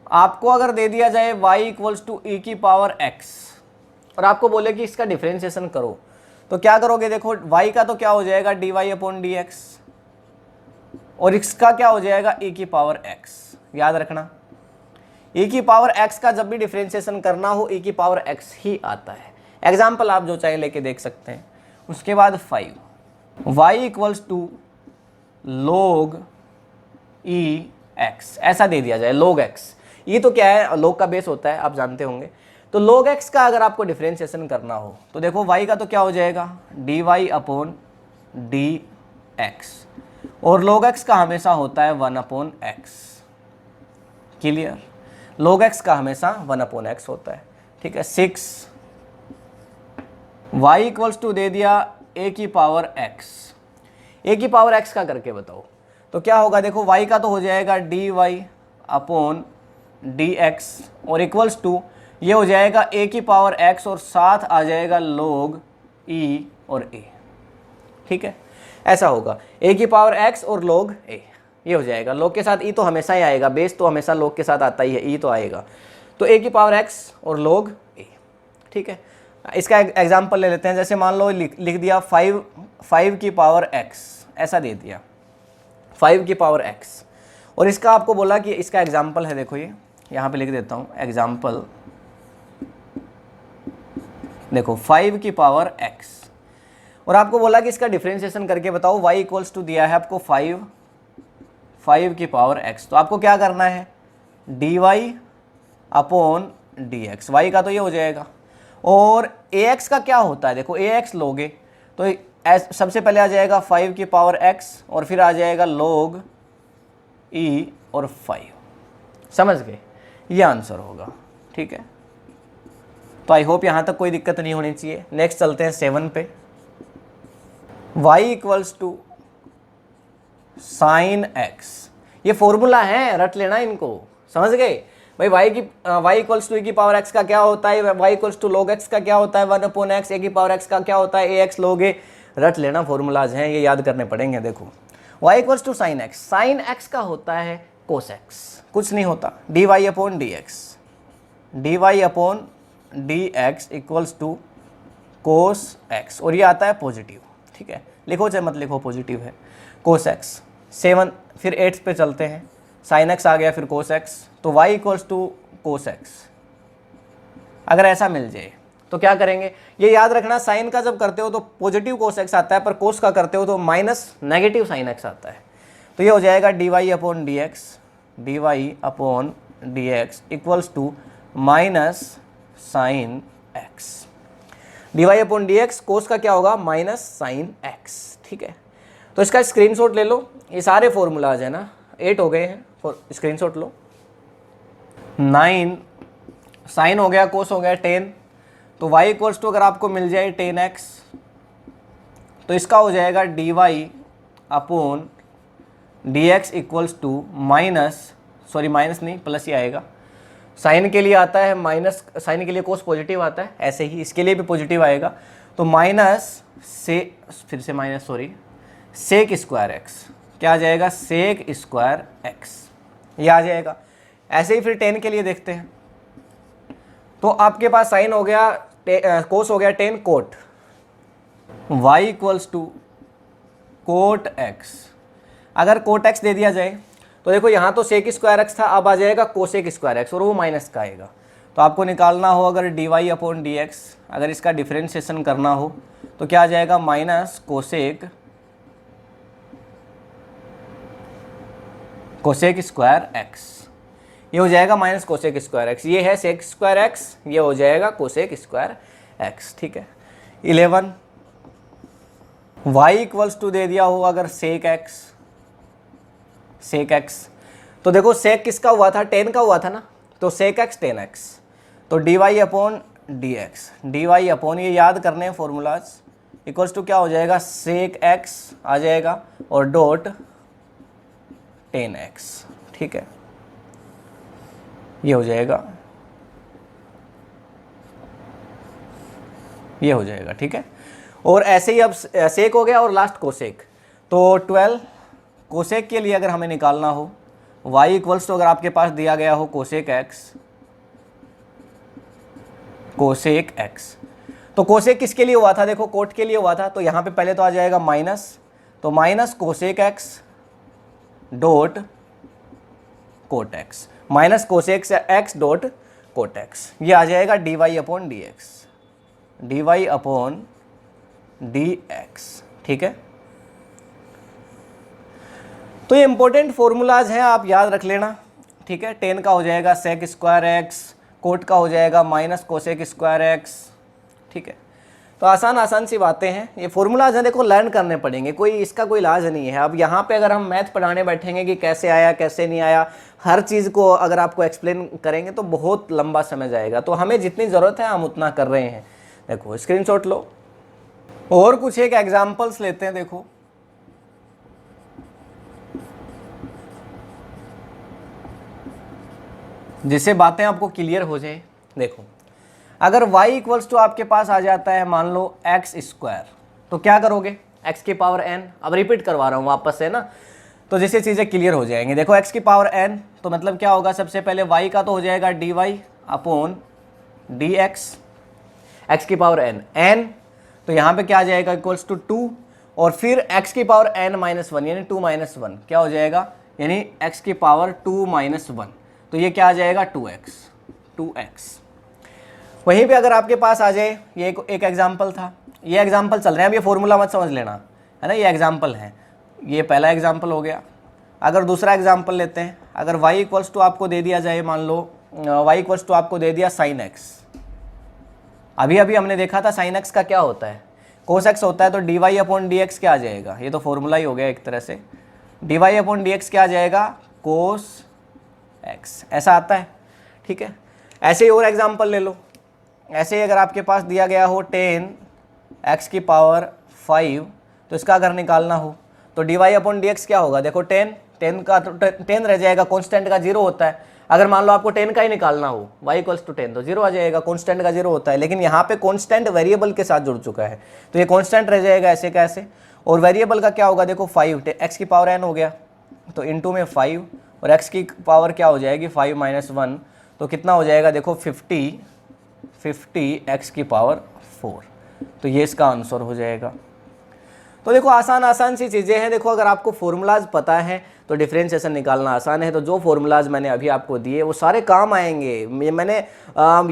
A: आपको अगर दे दिया जाए y इक्वल्स टू e की पावर x और आपको बोले कि इसका डिफरेंशिएशन करो, तो क्या करोगे, देखो y का तो क्या हो जाएगा dy अपॉन dx, और इसका क्या हो जाएगा e की पावर x। याद रखना e की पावर x का जब भी डिफरेंशिएशन करना हो e की पावर x ही आता है। एग्जाम्पल आप जो चाहे लेके देख सकते हैं। उसके बाद 5, y equals to log e x, ऐसा दे दिया जाए log x, ये तो क्या है, log का बेस होता है, आप जानते होंगे। तो log x का अगर आपको डिफरेंशिएशन करना हो तो देखो y का तो क्या हो जाएगा dy अपॉन dx, और log x का हमेशा होता है 1 upon x, clear. log x का हमेशा 1 अपॉन x होता है, ठीक है। 6, y इक्वल्स टू दे दिया a की पावर x, a की पावर x का करके बताओ, तो क्या होगा, देखो y का तो हो जाएगा dy अपॉन dx, और इक्वल्स टू ये हो जाएगा a की पावर x और साथ आ जाएगा log e और a, ठीक है। ऐसा होगा a की पावर x और log a, ये हो जाएगा। log के साथ e तो हमेशा ही आएगा, बेस तो हमेशा log के साथ आता ही है, e तो आएगा, तो a की पावर x और log a, ठीक है। इसका एग्जाम्पल ले लेते हैं, जैसे मान लो लिख दिया 5 की पावर x, ऐसा दे दिया 5 की पावर x, और इसका आपको बोला कि इसका एग्जाम्पल है, देखो ये यहाँ पे लिख देता हूँ एग्जाम्पल, देखो 5 की पावर x, और आपको बोला कि इसका डिफरेंशिएशन करके बताओ, y इक्वल्स टू दिया है आपको 5 की पावर x, तो आपको क्या करना है dy अपॉन dx, y का तो ये हो जाएगा, और ax का क्या होता है, देखो ax लोगे तो सबसे पहले आ जाएगा 5 की पावर x और फिर आ जाएगा log e और 5, समझ गए, ये आंसर होगा, ठीक है। तो आई होप यहाँ तक कोई दिक्कत नहीं होनी चाहिए। नेक्स्ट चलते हैं 7 पे, y equals to sine x, ये फॉर्मूला है, रट लेना इनको, समझ गए भाई। y इक्वल्स टू e की पावर x का क्या होता है, y equals to log x का क्या होता है 1 अपॉन x, a की पावर x का क्या होता है ax log a, रट लेना, फॉर्मूलाज हैं ये, याद करने पड़ेंगे। देखो y equals to sine x, sine x का होता है कोस x, कुछ नहीं होता dy upon dx, dy upon dx equals to cos x, और ये आता है पॉजिटिव, ठीक है। लिखो चाहे मत लिखो, पॉजिटिव है कोस x। 7, फिर 8 पे चलते हैं, साइन x आ गया, फिर कोस x, तो y equals to cos x। अगर ऐसा मिल जाए तो क्या करेंगे, ये याद रखना, साइन का जब करते हो तो पॉजिटिव कोस x आता है, पर कोस का करते हो तो माइनस नेगेटिव साइन x आता है। तो ये हो जाएगा dy upon dx equals to minus sine x, dy upon dx, cos का क्या होगा माइनस साइन x, ठीक है। तो इसका स्क्रीनशॉट ले लो, ये सारे फॉर्मूलाज है ना, 8 हो गए हैं, स्क्रीनशॉट लो। 9 साइन हो गया, कोस हो गया 10, तो y इक्वल्स टू अगर आपको मिल जाए 10x, तो इसका हो जाएगा dy upon dx equals to minus नहीं प्लस ही आएगा, साइन के लिए आता है माइनस, साइन के लिए कोस पॉजिटिव आता है, ऐसे ही इसके लिए भी पॉजिटिव आएगा, तो माइनस से फिर से माइनस सेक स्क्वायर एक्स, क्या आ जाएगा सेक स्क्वायर एक्स, ये आ जाएगा। ऐसे ही फिर टेन के लिए देखते हैं, तो आपके पास साइन हो गया, कोस हो गया tan cot, y equals to cot x. अगर कोट एक्स दे दिया जाए तो देखो यहाँ तो सेक स्क्वायर एक्स था, अब आ जाएगा कोसेक स्क्वायर एक्स और वो माइनस का आएगा। तो आपको निकालना हो अगर d Y upon D x, अगर इसका डिफ्रेंशिएशन करना हो तो क्या आ जाएगा माइनस कोसेक स्क्वायर एक्स, ये हो जाएगा माइनस कोसेक स्क्वायर एक्स, ये है सेक स्क्वायर एक्स, ये हो जाएगा कोसेक स्क्वायर एक्स। ठीक है, 11 y इक्वल्स टू दे दिया हो अगर सेक एक्स, तो देखो सेक किसका हुआ था, टेन का हुआ था ना, तो सेक एक्स टेन एक्स, तो d Y upon D x, d Y upon ये याद करने हैं फॉर्मूलाज, इक्वल्स टू क्या हो जाएगा सेक एक्स आ जाएगा और डॉट टेन एक्स। ठीक है, ये हो जाएगा, ये हो जाएगा। ठीक है, और ऐसे ही अब सेक हो गया और लास्ट कोसेक, तो 12 कोसेक के लिए अगर हमें निकालना हो y इक्वल्स टू अगर आपके पास दिया गया हो कोसेक एक्स, तो कोसेक किसके लिए हुआ था, देखो कोट के लिए हुआ था, तो यहाँ पे पहले तो आ जाएगा माइनस, तो minus cosec x dot cot x, minus cosec x dot cot x, ये आ जाएगा d Y upon D x, d Y upon D x. ठीक है, तो ये इंपॉर्टेंट फॉर्मूलाज हैं, आप याद रख लेना। ठीक है, टेन का हो जाएगा सेक स्क्वायर एक्स, कोट का हो जाएगा माइनस कोसेक स्क्वायर एक्स। ठीक है, तो आसान सी बातें हैं, ये फॉर्मूलाज हैं, देखो लर्न करने पड़ेंगे, कोई इसका कोई इलाज नहीं है। अब यहाँ पे अगर हम मैथ पढ़ाने बैठेंगे कि कैसे आया कैसे नहीं आया, हर चीज़ को अगर आपको एक्सप्लेन करेंगे तो बहुत लंबा समय जाएगा, तो हमें जितनी ज़रूरत है हम उतना कर रहे हैं। देखो स्क्रीनशॉट लो, और कुछ एक एग्जाम्पल्स लेते हैं। देखो जिससे बातें आपको क्लियर हो जाए। देखो अगर y इक्वल्स टू आपके पास आ जाता है मान लो एक्स स्क्वायर, तो क्या करोगे x की पावर n, अब रिपीट करवा रहा हूँ वापस से ना, तो जिससे चीज़ें क्लियर हो जाएंगी। देखो x की पावर n, तो मतलब क्या होगा, सबसे पहले y का तो हो जाएगा d Y upon D x, x की पावर n, तो यहाँ पे क्या आ जाएगा इक्वल्स टू 2, और फिर x की पावर n माइनस 1 यानी 2 माइनस 1 क्या हो जाएगा, यानी x की पावर 2 माइनस 1, तो ये क्या आ जाएगा 2x। वहीं पे अगर आपके पास आ जाए, ये एक एग्जाम्पल था, ये एग्जाम्पल चल रहे हैं, अब ये फॉर्मूला मत समझ लेना है ना, ये एग्जाम्पल है, ये पहला एग्जाम्पल हो गया। अगर दूसरा एग्जाम्पल लेते हैं, अगर y इक्वल्स टू आपको दे दिया जाए, मान लो y इक्वल्स टू आपको दे दिया साइन एक्स, अभी हमने देखा था साइन एक्स का क्या होता है, कोस एक्स होता है, तो d Y upon D x क्या आ जाएगा, ये तो फॉर्मूला ही हो गया एक तरह से, d Y upon D x क्या आ जाएगा कोस एक्स, ऐसा आता है। ठीक है, ऐसे ही और एग्जाम्पल ले लो, ऐसे ही अगर आपके पास दिया गया हो 10 एक्स की पावर 5, तो इसका अगर निकालना हो तो d Y upon D x क्या होगा, देखो 10 का तो 10 रह जाएगा, कॉन्स्टेंट का 0 होता है। अगर मान लो आपको 10 का ही निकालना हो y इक्वल्स टू 10, तो 0 आ जाएगा, कॉन्स्टेंट का 0 होता है, लेकिन यहाँ पे कॉन्स्टेंट वेरिएबल के साथ जुड़ चुका है, तो ये कॉन्स्टेंट रह जाएगा ऐसे कैसे, और वेरिएबल का क्या होगा, देखो 5 एक्स की पावर n हो गया, तो इंटू में 5, और x की पावर क्या हो जाएगी 5 माइनस 1, तो कितना हो जाएगा, देखो 50 x की पावर 4, तो ये इसका आंसर हो जाएगा। तो देखो आसान सी चीज़ें हैं। देखो अगर आपको फॉर्मूलाज पता है तो डिफरेंशिएशन निकालना आसान है, तो जो फॉर्मूलाज मैंने अभी आपको दिए वो सारे काम आएंगे। मैंने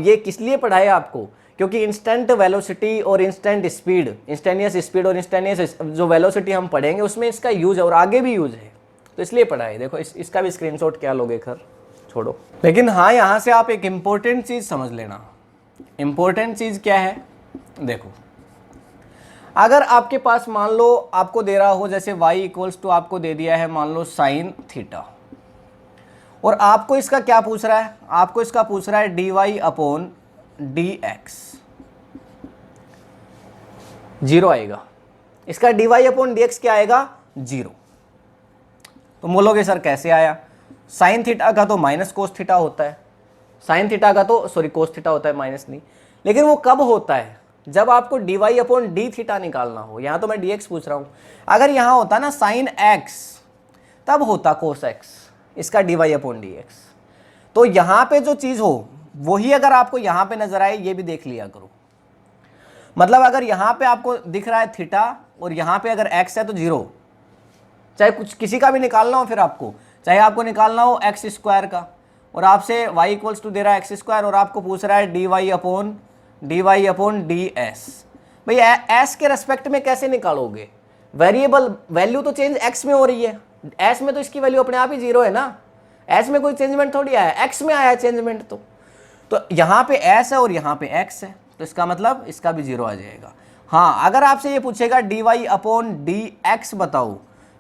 A: ये किस लिए पढ़ाया आपको, क्योंकि इंस्टेंट वेलोसिटी और इंस्टेंट स्पीड, इंस्टेनियस स्पीड और इंस्टेनियस जो वेलोसिटी हम पढ़ेंगे उसमें इसका यूज है और आगे भी यूज है, तो इसलिए पढ़ाए। देखो इसका भी स्क्रीनशॉट क्या लोगे, खैर छोड़ो, लेकिन हाँ यहाँ से आप एक इम्पोर्टेंट चीज़ समझ लेना। इम्पोर्टेंट चीज़ क्या है, देखो अगर आपके पास मान लो आपको दे रहा हो, जैसे y इक्वल्स टू आपको दे दिया है मान लो साइन थीटा, और आपको इसका क्या पूछ रहा है, आपको इसका पूछ रहा है d Y upon D x, 0 आएगा। इसका d Y upon D x क्या आएगा, 0। तो बोलोगे सर कैसे आया, साइन थीटा का तो माइनस कोस थीटा होता है, साइन थीटा का तो सॉरी कोस थीटा होता है, माइनस नहीं। लेकिन वो कब होता है, जब आपको dy अपॉन डी थीटा निकालना हो। यहाँ तो मैं dx पूछ रहा हूँ, अगर यहाँ होता ना साइन x तब होता कोस x, इसका dy अपॉन डी एक्स। तो यहाँ पे जो चीज़ हो वही अगर आपको यहाँ पे नजर आए, ये भी देख लिया करो। मतलब अगर यहाँ पे आपको दिख रहा है थीटा और यहाँ पे अगर x है तो 0, चाहे कुछ किसी का भी निकालना हो, फिर आपको चाहे आपको निकालना हो एक्स स्क्वायर का, और आपसे y इक्वल्स टू दे रहा है एक्स स्क्वायर, और आपको पूछ रहा है dy अपॉन डी एस। भाई s के रेस्पेक्ट में कैसे निकालोगे, वेरिएबल वैल्यू तो चेंज x में हो रही है, s में तो इसकी वैल्यू अपने आप ही 0 है ना, s में कोई चेंजमेंट थोड़ी आया, x में आया चेंजमेंट। तो यहाँ पे s है और यहाँ पे x है, तो इसका मतलब इसका भी 0 आ जाएगा। हाँ, अगर आपसे ये पूछेगा dy अपॉन डी एक्स बताओ,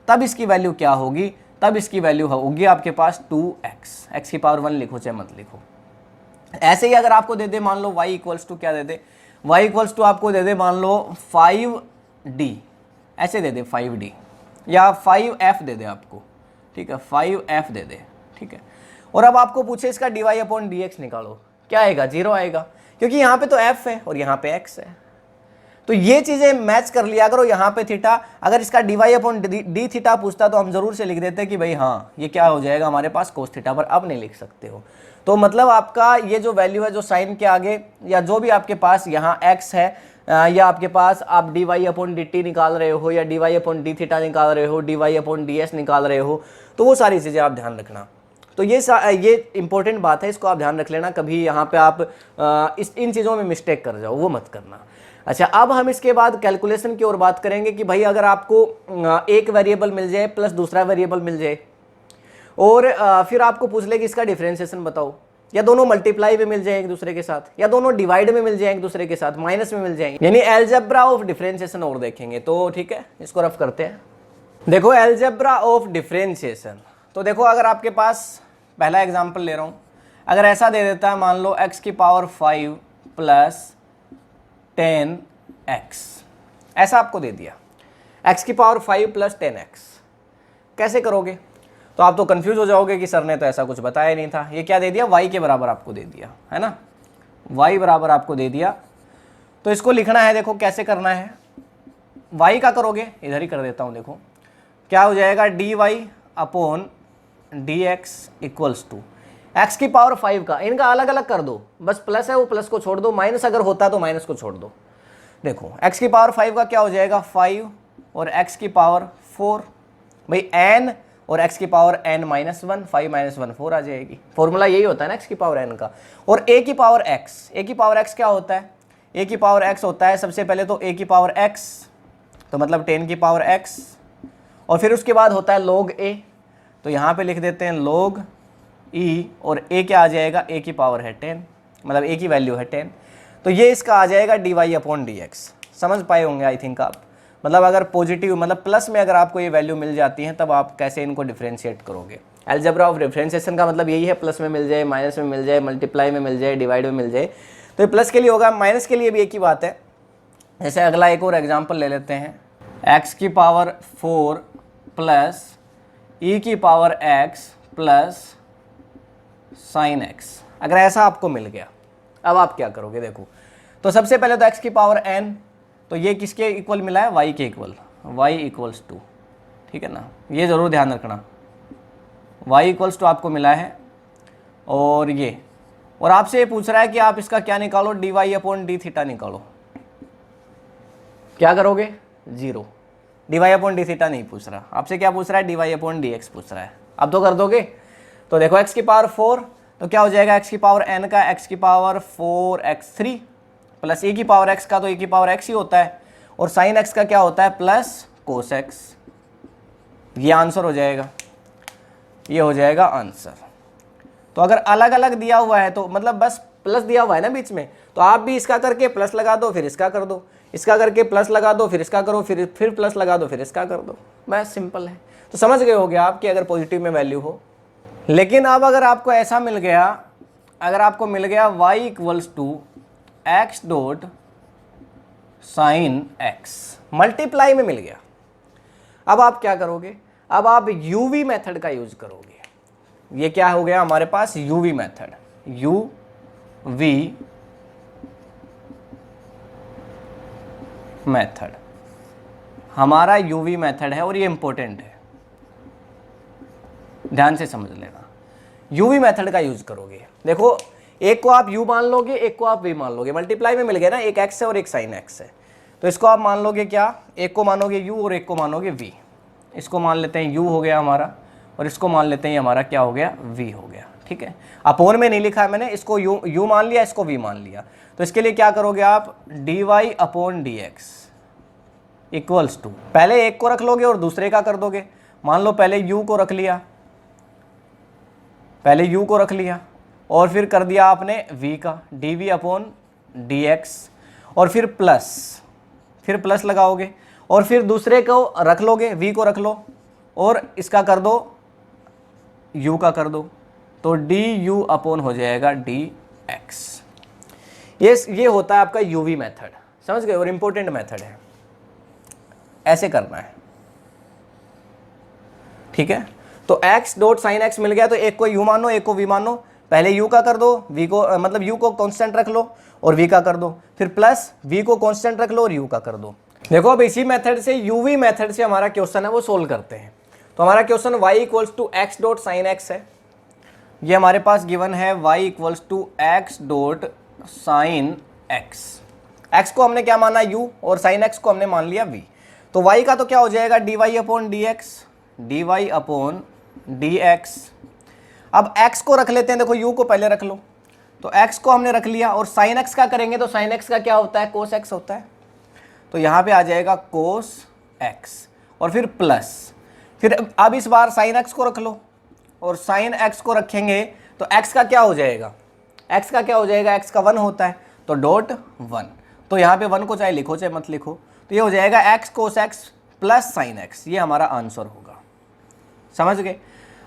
A: तब इसकी वैल्यू क्या होगी, तब इसकी वैल्यू होगी आपके पास 2x, x की पावर 1 लिखो चाहे मत लिखो। ऐसे ही अगर आपको दे दे मान लो y इक्वल्स टू क्या दे दे, y इक्वल्स टू आपको दे दे मान लो 5d, ऐसे दे दे 5d या 5f दे दे आपको, ठीक है 5f दे दे, ठीक है। और अब आपको पूछे इसका dy अपॉन डी एक्स निकालो, क्या आएगा, 0 आएगा, क्योंकि यहाँ पे तो f है और यहाँ पे x है। तो ये चीज़ें मैच कर लिया करो। यहाँ पे थीटा, अगर इसका dy अपॉन डी थीटा पूछता तो हम जरूर से लिख देते कि भाई हाँ ये क्या हो जाएगा हमारे पास कोस थीटा, पर अब नहीं लिख सकते हो। तो मतलब आपका ये जो वैल्यू है जो साइन के आगे या जो भी आपके पास यहाँ x है, या आपके पास आप dy अपॉन डी टी निकाल रहे हो या dy अपॉन डी थीटा निकाल रहे हो, dy अपॉन डी एस निकाल रहे हो, तो वो सारी चीज़ें आप ध्यान रखना। तो ये इंपॉर्टेंट बात है, इसको आप ध्यान रख लेना, कभी यहाँ पे आप इन चीज़ों में मिस्टेक कर जाओ, वो मत करना। अच्छा, अब हम इसके बाद कैलकुलेशन की ओर बात करेंगे कि भाई अगर आपको एक वेरिएबल मिल जाए प्लस दूसरा वेरिएबल मिल जाए और फिर आपको पूछ ले कि इसका डिफरेंशिएशन बताओ, या दोनों मल्टीप्लाई में मिल जाए एक दूसरे के साथ, या दोनों डिवाइड में मिल जाए एक दूसरे के साथ, माइनस में मिल जाएंगे, यानी अलजेब्रा ऑफ डिफरेंशिएशन और देखेंगे। तो ठीक है, इसको रफ करते हैं। देखो अलजेब्रा ऑफ डिफरेंशिएशन, तो देखो अगर आपके पास पहला एग्जाम्पल ले रहा हूँ, अगर ऐसा दे देता है मान लो x की पावर 5 प्लस 10x, ऐसा आपको दे दिया, x की पावर 5 प्लस 10x, कैसे करोगे? तो आप तो कंफ्यूज हो जाओगे कि सर ने तो ऐसा कुछ बताया नहीं था, ये क्या दे दिया, y के बराबर आपको दे दिया है ना, y बराबर आपको दे दिया। तो इसको लिखना है, देखो कैसे करना है, y का करोगे, इधर ही कर देता हूँ, देखो क्या हो जाएगा, dy upon D x equals to x की पावर 5 का, इनका अलग अलग कर दो, बस प्लस है वो प्लस को छोड़ दो, माइनस अगर होता तो माइनस को छोड़ दो। देखो x की पावर 5 का क्या हो जाएगा 5 और x की पावर 4, भाई n और x की पावर n माइनस 1, 5 माइनस 1 4 आ जाएगी। फॉर्मूला यही होता है ना x की पावर n का। और a की पावर x क्या होता है, a की पावर x होता है सबसे पहले तो a की पावर x, तो मतलब 10 की पावर x, और फिर उसके बाद होता है log a, तो यहाँ पे लिख देते हैं log e, और a क्या आ जाएगा, a की पावर है 10, मतलब a की वैल्यू है 10, तो ये इसका आ जाएगा dy अपॉन डी एक्स। समझ पाए होंगे आई थिंक आप, मतलब अगर पॉजिटिव मतलब प्लस में अगर आपको ये वैल्यू मिल जाती है तब आप कैसे इनको डिफरेंशिएट करोगे। अलजेब्रा ऑफ डिफरेंशिएशन का मतलब यही है, प्लस में मिल जाए, माइनस में मिल जाए, मल्टीप्लाई में मिल जाए, डिवाइड में मिल जाए। तो ये प्लस के लिए होगा, माइनस के लिए भी एक ही बात है। जैसे अगला एक और एग्जाम्पल ले लेते हैं, x की पावर 4 प्लस e की power x plus sign x, अगर ऐसा आपको मिल गया, अब आप क्या करोगे? देखो तो सबसे पहले तो x की पावर n, तो ये किसके इक्वल मिला है, y के इक्वल, y इक्वल्स टू, ठीक है ना, ये ज़रूर ध्यान रखना, y इक्वल्स टू आपको मिला है। और ये, और आपसे ये पूछ रहा है कि आप इसका क्या निकालो, dy अपॉन डी थीटा निकालो, क्या करोगे? 0। dy अपॉन डी थीटा नहीं पूछ रहा, आपसे क्या पूछ रहा है, dy अपॉन डी एक्स पूछ रहा है। अब तो कर दोगे, तो देखो x की पावर 4, तो क्या हो जाएगा, x की पावर n का x की पावर 4x3 प्लस e की पावर x का तो e की पावर x ही होता है, और साइन x का क्या होता है, प्लस कोस x। ये आंसर हो जाएगा, ये हो जाएगा आंसर। तो अगर अलग अलग दिया हुआ है तो मतलब बस प्लस दिया हुआ है ना बीच में, तो आप भी इसका करके प्लस लगा दो, फिर इसका कर दो, इसका करके प्लस लगा दो, फिर इसका करो, फिर प्लस लगा दो, फिर इसका कर दो, बस सिंपल है। तो समझ गए होगे आप कि अगर पॉजिटिव में वैल्यू हो। लेकिन अब अगर आपको ऐसा मिल गया, अगर आपको मिल गया y equals to x dot sine x, multiply में मिल गया। अब आप क्या करोगे, अब आप यूवी मेथड का यूज करोगे। ये क्या हो गया हमारे पास, यूवी मेथड, यूवी मेथड हमारा यूवी मेथड है और ये इंपॉर्टेंट है, ध्यान से समझ लेना। यूवी मेथड का यूज करोगे, देखो एक को आप u मान लोगे, एक को आप v मान लोगे, मल्टीप्लाई में मिल गया ना, एक x है और एक sin x है, तो इसको आप मान लोगे क्या, एक को मानोगे u और एक को मानोगे v। इसको मान लेते हैं u हो गया हमारा और इसको मान लेते हैं हमारा क्या हो गया, v हो गया। ठीक है, अपोन में नहीं लिखा है मैंने, इसको u मान लिया, इसको v मान लिया। तो इसके लिए क्या करोगे आप, dy upon dx equals to, पहले एक को रख लोगे और दूसरे का कर दोगे। मान लो पहले u को रख लिया, पहले u को रख लिया और फिर कर दिया आपने v का, dv अपॉन dx, और फिर प्लस लगाओगे और फिर दूसरे को रख लोगे, v को रख लो और इसका कर दो, u का कर दो, तो du अपॉन हो जाएगा dx। ये होता है आपका यूवी मेथड, समझ गए, और इंपॉर्टेंट मेथड है, ऐसे करना है। ठीक है, तो x डॉट साइन x मिल गया, तो एक को u मानो एक को v मानो, पहले u का कर दो, v को मतलब u को कांस्टेंट रख लो और v का कर दो, फिर प्लस v को कांस्टेंट रख लो और u का कर दो। देखो अब इसी मेथड से, यूवी मेथड से हमारा क्वेश्चन है वो सोल्व करते हैं। तो हमारा question y equals to x dot sine x है, ये हमारे पास गिवन है y equals to x dot sine x को हमने क्या माना u और साइन x को हमने मान लिया v। तो y का तो क्या हो जाएगा, dy अपॉन dx। अब x को रख लेते हैं, देखो u को पहले रख लो, तो x को हमने रख लिया और sin x का करेंगे, तो sin x का क्या होता है, cos x होता है, तो यहाँ पे आ जाएगा cos x और फिर प्लस, फिर अब इस बार sin x को रख लो और sin x को रखेंगे तो x का क्या हो जाएगा, x का क्या हो जाएगा, x का 1 होता है, तो डॉट 1, तो यहाँ पे 1 को चाहे लिखो चाहे मत लिखो, तो ये हो जाएगा x cos x plus sin x, ये हमारा आंसर होगा। समझ गए।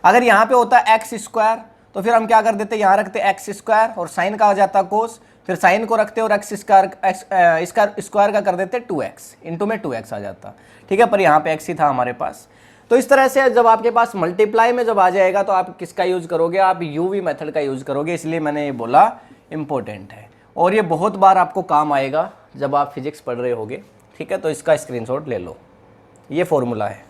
A: अगर यहाँ पे होता है एक्स स्क्वायर, तो फिर हम क्या कर देते, यहाँ रखते एक्स स्क्वायर और साइन का आ जाता कोस, फिर साइन को रखते और एक्स स्क्वायर का कर देते 2x, इंटू में 2x आ जाता। ठीक है, पर यहाँ पे x ही था हमारे पास। तो इस तरह से जब आपके पास मल्टीप्लाई में जब आ जाएगा तो आप किसका यूज करोगे, आप यूवी मेथड का यूज करोगे, इसलिए मैंने ये बोला इंपॉर्टेंट है और ये बहुत बार आपको काम आएगा जब आप फिजिक्स पढ़ रहे होगे। ठीक है, तो इसका स्क्रीनशॉट ले लो, ये फॉर्मूला है।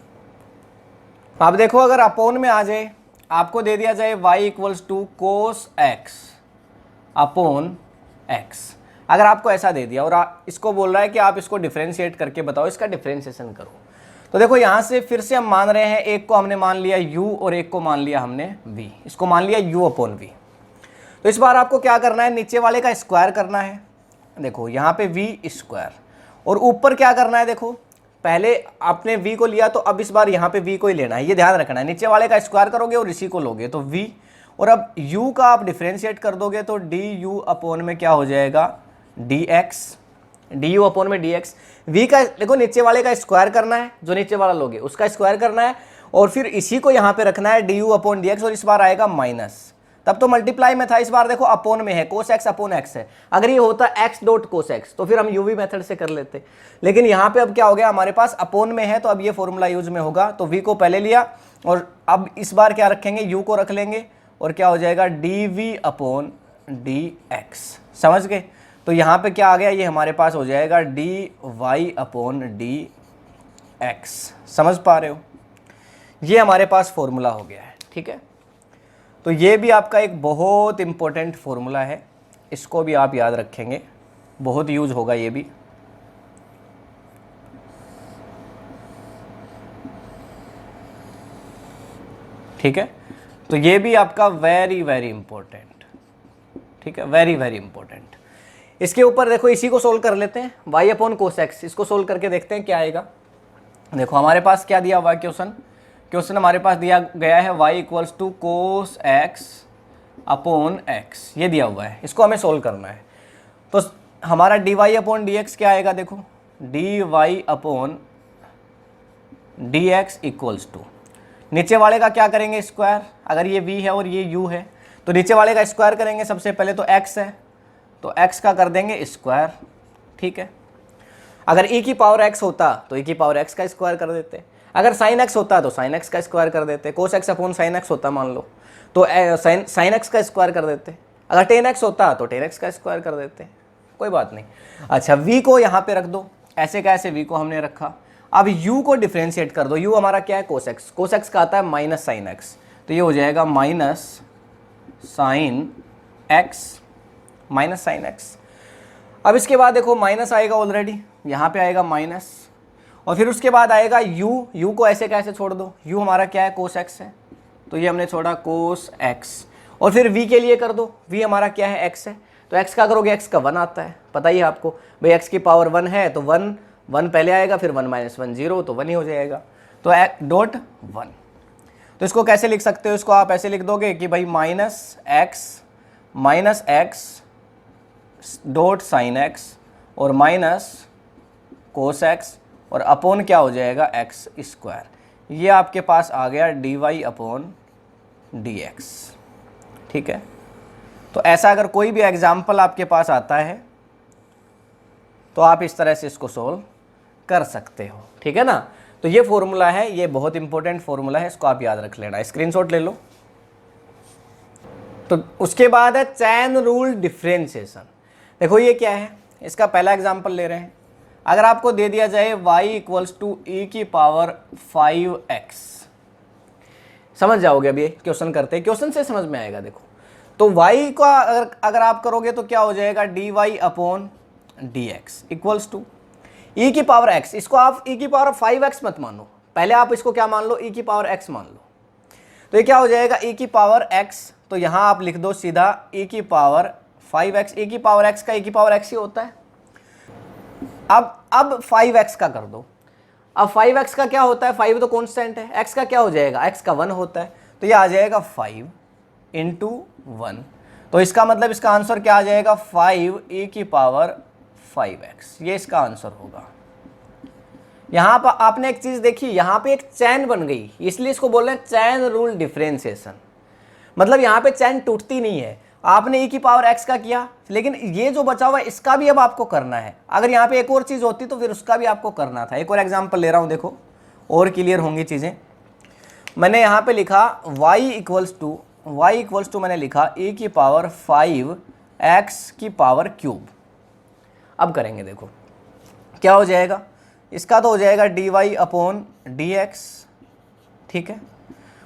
A: आप देखो अगर अपोन में आ जाए, आपको दे दिया जाए y equals to cos x upon x, अगर आपको ऐसा दे दिया और इसको बोल रहा है कि आप इसको डिफरेंशिएट करके बताओ, इसका डिफरेंशिएशन करो, तो देखो यहाँ से फिर से हम मान रहे हैं, एक को हमने मान लिया u और एक को मान लिया हमने v, इसको मान लिया u अपॉन v। तो इस बार आपको क्या करना है, नीचे वाले का स्क्वायर करना है, देखो यहाँ पे v स्क्वायर, और ऊपर क्या करना है, देखो पहले आपने v को लिया तो अब इस बार यहाँ पे v को ही लेना है, ये ध्यान रखना है, नीचे वाले का स्क्वायर करोगे और इसी को लोगे तो v, और अब u का आप डिफरेंशिएट कर दोगे तो du अपॉन में क्या हो जाएगा, dx, du अपॉन में dx। v का देखो नीचे वाले का स्क्वायर करना है, जो नीचे वाला लोगे उसका स्क्वायर करना है और फिर इसी को यहाँ पे रखना है du अपॉन dx, और इस बार आएगा माइनस, तब तो मल्टीप्लाई में था, इस बार देखो अपोन में है, कोस x अपॉन x है। अगर ये होता x डॉट कोस x तो फिर हम यूवी मेथड से कर लेते, लेकिन यहाँ पे अब क्या हो गया, हमारे पास अपोन में है तो अब ये फॉर्मूला यूज में होगा, तो v को पहले लिया और अब इस बार क्या रखेंगे, u को रख लेंगे और क्या हो जाएगा dv अपॉन dx। समझ गए। तो यहाँ पे क्या आ गया, ये हमारे पास हो जाएगा dy अपॉन dx। समझ पा रहे हो, ये हमारे पास फॉर्मूला हो गया है। ठीक है, तो ये भी आपका एक बहुत इंपॉर्टेंट फॉर्मूला है, इसको भी आप याद रखेंगे, बहुत यूज होगा ये भी। ठीक है, तो ये भी आपका वेरी वेरी इंपॉर्टेंट, ठीक है, वेरी वेरी इंपॉर्टेंट। इसके ऊपर देखो, इसी को सोल्व कर लेते हैं, y अपॉन कोस x, इसको सोल्व करके देखते हैं क्या आएगा। देखो हमारे पास क्या दिया हुआ है, क्वेश्चन हमारे पास दिया गया है y equals to cos x upon x, ये दिया हुआ है, इसको हमें सोल्व करना है। तो हमारा dy अपॉन dx क्या आएगा, देखो dy upon dx equals to, नीचे वाले का क्या करेंगे, स्क्वायर, अगर ये v है और ये u है तो नीचे वाले का स्क्वायर करेंगे, सबसे पहले तो x है तो x का कर देंगे स्क्वायर। ठीक है, अगर e की पावर x होता तो e की पावर x का स्क्वायर कर देते, अगर साइन एक्स होता तो साइन एक्स का स्क्वायर कर देते, cos x upon sine x होता मान लो तो साइन एक्स का स्क्वायर कर देते, अगर टेन एक्स होता तो टेन एक्स का स्क्वायर कर देते, कोई बात नहीं। अच्छा v को यहाँ पे रख दो, ऐसे का ऐसे v को हमने रखा। अब u को डिफ्रेंशिएट कर दो, u हमारा क्या है कोस एक्स का आता है माइनस साइन एक्स, तो ये हो जाएगा माइनस साइन एक्स। अब इसके बाद देखो माइनस आएगा ऑलरेडी, यहाँ पे आएगा माइनस, और फिर उसके बाद आएगा u को ऐसे कैसे छोड़ दो, u हमारा क्या है कोस एक्स है, तो ये हमने छोड़ा कोस एक्स, और फिर v के लिए कर दो, v हमारा क्या है x है, तो x का करोगे x का 1 आता है, पता ही है आपको भाई x की पावर 1 है तो 1 पहले आएगा, फिर 1 माइनस 1 0, तो 1 ही हो जाएगा, तो डॉट 1। तो इसको कैसे लिख सकते हो, इसको आप ऐसे लिख दोगे कि भाई minus x dot sine x और माइनस कोस एक्स और अपॉन क्या हो जाएगा एक्स स्क्वायर, ये आपके पास आ गया dy अपॉन dx। ठीक है, तो ऐसा अगर कोई भी एग्जाम्पल आपके पास आता है तो आप इस तरह से इसको सोल्व कर सकते हो। ठीक है ना, तो ये फॉर्मूला है, ये बहुत इंपॉर्टेंट फॉर्मूला है, इसको आप याद रख लेना, स्क्रीनशॉट ले लो। तो उसके बाद है चैन रूल डिफरेंशिएशन। देखो ये क्या है, इसका पहला एग्जाम्पल ले रहे हैं। अगर आपको दे दिया जाए y इक्वल्स टू e की पावर 5x, समझ जाओगे, अभी क्वेश्चन करते हैं, क्वेश्चन से समझ में आएगा। देखो तो y का अगर आप करोगे तो क्या हो जाएगा dy upon dx equals to e की पावर x, इसको आप e की पावर 5x मत मानो, पहले आप इसको क्या मान लो, e की पावर x मान लो, तो ये क्या हो जाएगा e की पावर x, तो यहाँ आप लिख दो सीधा e की पावर 5x, e की पावर x का e की पावर x ही होता है। अब 5x का कर दो, अब 5x का क्या होता है, 5 तो कांस्टेंट है, x का क्या हो जाएगा, x का 1 होता है, तो ये आ जाएगा 5 इंटू 1, तो इसका मतलब इसका आंसर क्या आ जाएगा 5 e की पावर 5x, ये इसका आंसर होगा। यहाँ पर आपने एक चीज देखी, यहाँ पे एक चैन बन गई, इसलिए इसको बोल रहे हैं चैन रूल डिफरेंशिएशन, मतलब यहाँ पे चैन टूटती नहीं है। आपने e की पावर x का किया, लेकिन ये जो बचा हुआ है इसका भी अब आपको करना है। अगर यहाँ पे एक और चीज होती तो फिर उसका भी आपको करना था। एक और एग्जांपल ले रहा हूँ, देखो और क्लियर होंगी चीजें। मैंने यहाँ पे लिखा y इक्वल्स टू मैंने लिखा e की पावर 5x की पावर क्यूब। अब करेंगे, देखो क्या हो जाएगा, इसका तो हो जाएगा dy अपॉन dx। ठीक है,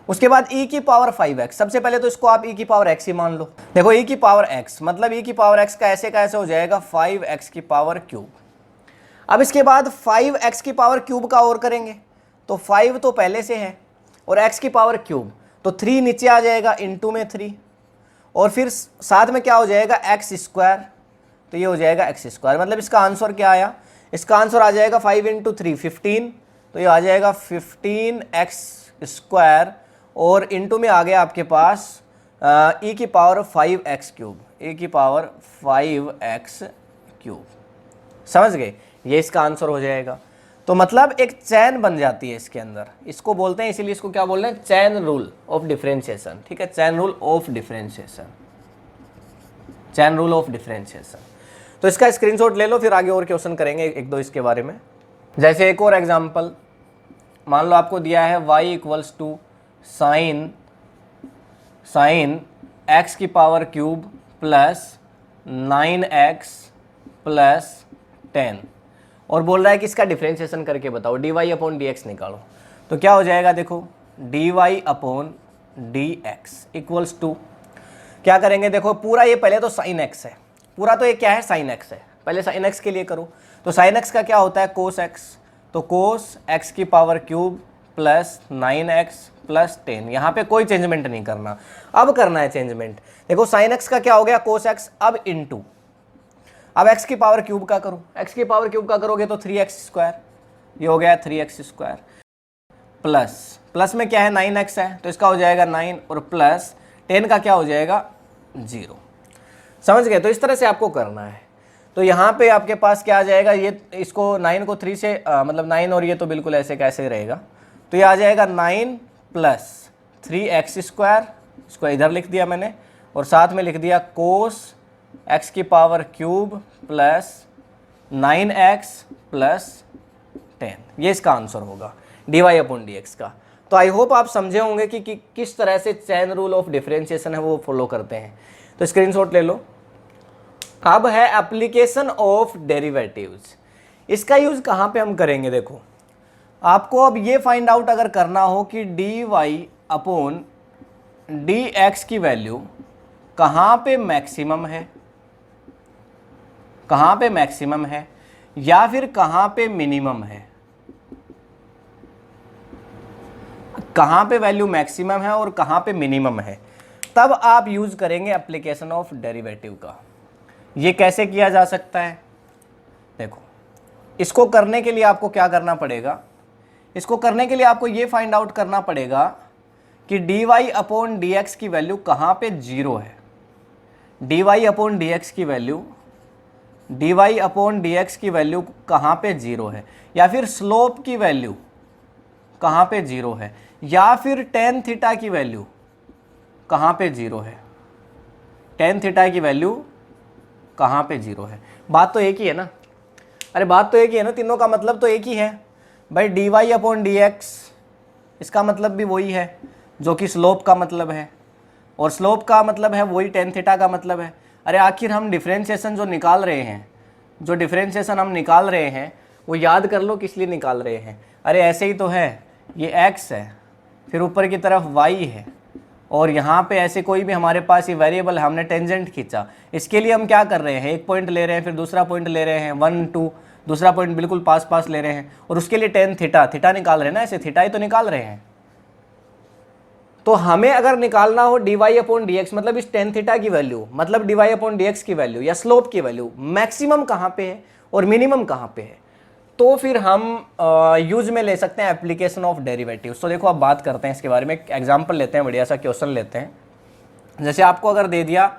A: उसके बाद e की पावर 5x, सबसे पहले तो इसको आप e की पावर x ही मान लो। देखो e की पावर x मतलब e की पावर x का ऐसे का ऐसे हो जाएगा 5x की पावर क्यूब। अब इसके बाद 5x की पावर क्यूब का और करेंगे, तो 5 तो पहले से है और x की पावर क्यूब, तो 3 नीचे आ जाएगा इंटू में 3, और फिर साथ में क्या हो जाएगा एक्स स्क्वायर, तो ये हो जाएगा एक्स स्क्वायर। मतलब इसका आंसर क्या आया, इसका आंसर आ जाएगा 5 इंटू 3 15, तो ये आ जाएगा 15x स्क्वायर, और इंटू में आ गया आपके पास e की पावर 5x क्यूब, e की पावर 5x क्यूब। समझ गए, ये इसका आंसर हो जाएगा। तो मतलब एक चैन बन जाती है इसके अंदर, इसको बोलते हैं, इसीलिए इसको क्या बोल रहे हैं, चैन रूल ऑफ डिफरेंशिएशन। ठीक है, chain rule of differentiation, chain rule of differentiation. तो इसका स्क्रीनशॉट ले लो, फिर आगे और क्वेश्चन करेंगे एक दो इसके बारे में। जैसे एक और एग्जांपल, मान लो आपको दिया है y equals to sine x की power cube plus 9x plus 10, और बोल रहा है कि इसका डिफरेंशिएशन करके बताओ, dy अपॉन dx निकालो। तो क्या हो जाएगा, देखो dy upon dx equals to क्या करेंगे, देखो पूरा ये पहले तो साइन x है, पूरा तो ये क्या है साइन x है, पहले साइन x के लिए करो। तो साइन x का क्या होता है कोस x, तो कोस x की power cube plus 9x plus 10, यहाँ पे कोई चेंजमेंट नहीं करना, अब करना है चेंजमेंट। देखो साइन x का क्या हो गया कोस x, अब इंटू, अब x की पावर क्यूब का करो, x की पावर क्यूब का करोगे तो 3x स्क्वायर, ये हो गया 3x स्क्वायर, प्लस में क्या है 9x है, तो इसका हो जाएगा 9, और प्लस 10 का क्या हो जाएगा 0। समझ गए, तो इस तरह से आपको करना है। तो यहाँ पे आपके पास क्या आ जाएगा, ये इसको 9 को 3 से मतलब 9 और ये तो बिल्कुल ऐसे कैसे रहेगा, तो ये आ जाएगा 9 प्लस 3x स्क्वायर, इसको इधर लिख दिया मैंने, और साथ में लिख दिया कोस x की power cube plus 9x plus 10, ये इसका आंसर होगा। dy अपॉन dx का। तो आई होप आप समझे होंगे कि किस तरह से चेन रूल ऑफ डिफरेंशिएशन है वो फॉलो करते हैं। तो स्क्रीनशॉट ले लो। अब है एप्लीकेशन ऑफ डेरिवेटिव्स। इसका यूज कहाँ पे हम करेंगे, देखो आपको अब ये फाइंड आउट अगर करना हो कि dy अपॉन dx की वैल्यू कहाँ पे मैक्सिमम है, कहाँ पे मैक्सिमम है या फिर कहाँ पे मिनिमम है, कहाँ पे वैल्यू मैक्सिमम है और कहाँ पे मिनिमम है, तब आप यूज करेंगे एप्लीकेशन ऑफ डेरिवेटिव का। ये कैसे किया जा सकता है, देखो इसको करने के लिए आपको क्या करना पड़ेगा, इसको करने के लिए आपको ये फाइंड आउट करना पड़ेगा कि dy अपॉन dx की वैल्यू कहाँ पे जीरो है, dy अपॉन dx की वैल्यू, dy अपॉन dx की वैल्यू कहाँ पे जीरो है, या फिर स्लोप की वैल्यू कहाँ पे जीरो है, या फिर टेन थीटा की वैल्यू कहाँ पे जीरो है, टेन थीटा की वैल्यू कहाँ पे जीरो है। बात तो एक ही है ना, अरे बात तो एक ही है ना, तीनों का मतलब तो एक ही है भाई। dy अपॉन dx इसका मतलब भी वही है जो कि स्लोप का मतलब है, और स्लोप का मतलब है वही टेन थीटा का मतलब है। अरे आखिर हम डिफरेंशिएशन जो निकाल रहे हैं, जो डिफरेंशिएशन हम निकाल रहे हैं वो याद कर लो किस लिए निकाल रहे हैं। अरे ऐसे ही तो है, ये x है, फिर ऊपर की तरफ y है, और यहाँ पे ऐसे कोई भी हमारे पास ये वेरिएबल है, हमने टेंजेंट खींचा। इसके लिए हम क्या कर रहे हैं, एक पॉइंट ले रहे हैं, फिर दूसरा पॉइंट ले रहे हैं 1 2, दूसरा पॉइंट बिल्कुल पास पास ले रहे हैं, और उसके लिए टेन थीटा, थीटा निकाल रहे हैं ना, ऐसे थीटा ही तो निकाल रहे हैं। तो हमें अगर निकालना हो dy अपॉन dx, मतलब इस टेन थीटा की वैल्यू, मतलब dy अपॉन dx की वैल्यू या स्लोप की वैल्यू मैक्सिमम कहाँ पे है और मिनिमम कहाँ पे है, तो फिर हम यूज में ले सकते हैं एप्लीकेशन ऑफ डेरिवेटिव्स। तो देखो अब बात करते हैं इसके बारे में, एक एग्जाम्पल लेते हैं, बढ़िया सा क्वेश्चन लेते हैं। जैसे आपको अगर दे दिया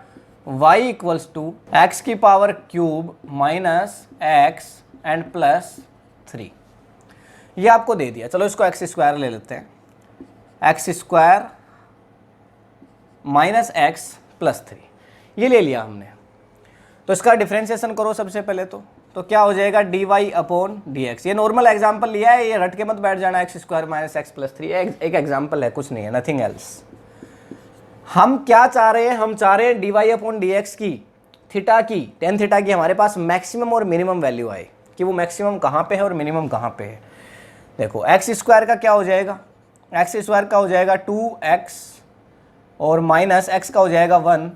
A: y इक्वल्स टू एक्स की power cube minus x and plus 3, ये आपको दे दिया। चलो इसको एक्स स्क्वायर ले लेते हैं, x square minus x plus 3, ये ले लिया हमने। तो इसका डिफरेंशिएशन करो सबसे पहले, तो क्या हो जाएगा dy अपॉन dx। ये नॉर्मल एग्जांपल लिया है, ये रट के मत बैठ जाना, x square minus x plus 3 एक एग्जांपल है, कुछ नहीं है, नथिंग एल्स। हम क्या चाह रहे हैं, हम चाह रहे हैं dy अपॉन dx की थीटा की, टेन थीटा की हमारे पास मैक्सिमम और मिनिमम वैल्यू आए, कि वो मैक्सिमम कहाँ पे है और मिनिमम कहाँ पे है। देखो एक्स स्क्वायर का क्या हो जाएगा, एक्स स्क्वायर का हो जाएगा 2x और माइनस एक्स का हो जाएगा 1,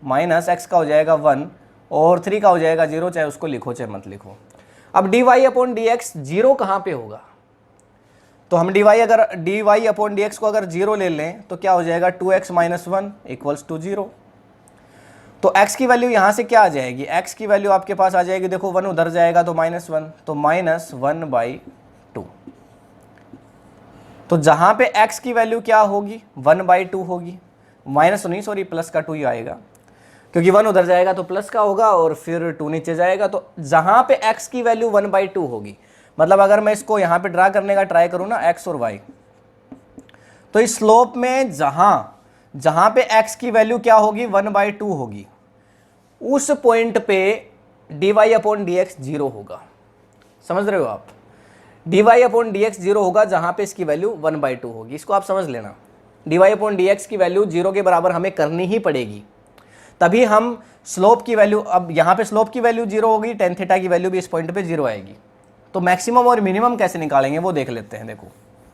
A: माइनस एक्स का हो जाएगा 1 और 3 का हो जाएगा 0, चाहे उसको लिखो चाहे मत लिखो। अब dy अपॉन dx जीरो कहाँ पे होगा, तो हम dy अपॉन dx को अगर जीरो ले लें तो क्या हो जाएगा 2x माइनस 1 इक्वल्स टू 0। तो x की वैल्यू यहाँ से क्या आ जाएगी, x की वैल्यू आपके पास आ जाएगी, देखो 1 उधर जाएगा तो -1, तो -1/2। तो जहाँ पे x की वैल्यू क्या होगी 1/2 होगी, माइनस नहीं सॉरी प्लस का 2 ही आएगा, क्योंकि 1 उधर जाएगा तो प्लस का होगा और फिर 2 नीचे जाएगा। तो जहाँ पे x की वैल्यू 1/2 होगी, मतलब अगर मैं इसको यहाँ पे ड्रा करने का ट्राई करूँ ना x और y, तो इस स्लोप में जहाँ पे x की वैल्यू क्या होगी 1/2 होगी, उस पॉइंट पे dy अपॉन dx जीरो होगा। समझ रहे हो आप, dy अपॉन dx जीरो होगा जहाँ पे इसकी वैल्यू 1/2 होगी। इसको आप समझ लेना, dy अपॉन dx की वैल्यू जीरो के बराबर हमें करनी ही पड़ेगी, तभी हम स्लोप की वैल्यू, अब यहाँ पे स्लोप की वैल्यू जीरो होगी, टेन थीटा की वैल्यू भी इस पॉइंट पे जीरो आएगी। तो मैक्सिमम और मिनिमम कैसे निकालेंगे वो देख लेते हैं। देखो,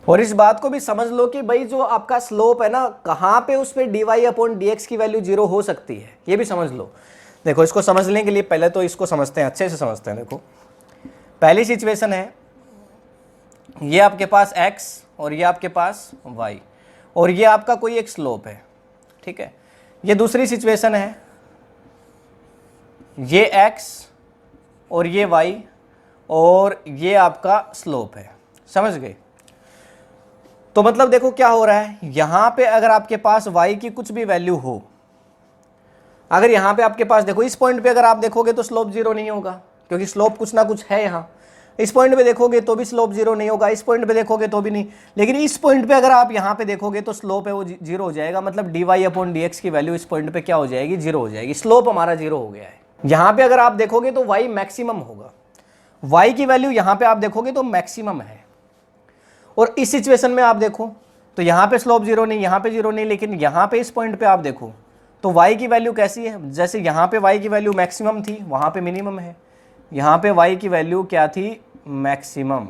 A: और इस बात को भी समझ लो कि भाई जो आपका स्लोप है ना, कहाँ पे उस पर dy अपॉन dx की वैल्यू जीरो हो सकती है, ये भी समझ लो। देखो इसको समझने के लिए पहले तो इसको समझते हैं, अच्छे से समझते हैं। देखो पहली सिचुएशन है, ये आपके पास x और ये आपके पास y, और ये आपका कोई एक स्लोप है, ठीक है। ये दूसरी सिचुएशन है, ये x और ये y और ये आपका स्लोप है, समझ गए। तो मतलब देखो क्या हो रहा है, यहां पे अगर आपके पास y की कुछ भी वैल्यू हो, अगर यहां पे आपके पास देखो इस पॉइंट पे अगर आप देखोगे तो स्लोप जीरो नहीं होगा, क्योंकि स्लोप कुछ ना कुछ है यहाँ। इस पॉइंट पे देखोगे तो भी स्लोप जीरो नहीं होगा, इस पॉइंट पे देखोगे तो भी नहीं, लेकिन इस पॉइंट पे अगर आप यहाँ पे देखोगे तो स्लोप है वो जीरो हो जाएगा, मतलब dy अपॉन dx की वैल्यू इस पॉइंट पे क्या हो जाएगी, जीरो हो जाएगी। स्लोप हमारा जीरो हो गया है। यहाँ पे अगर आप देखोगे तो y मैक्सिमम होगा, y की वैल्यू यहाँ पे आप देखोगे तो मैक्सिमम है, और इस सिचुएशन में आप देखो तो यहाँ पे स्लोप जीरो नहीं, यहाँ पे जीरो नहीं, लेकिन यहाँ पे इस पॉइंट पे आप देखो तो y की वैल्यू कैसी है, जैसे यहाँ पे y की वैल्यू मैक्सिमम थी, वहाँ पे मिनिमम है। यहाँ पे y की वैल्यू क्या थी, मैक्सिमम,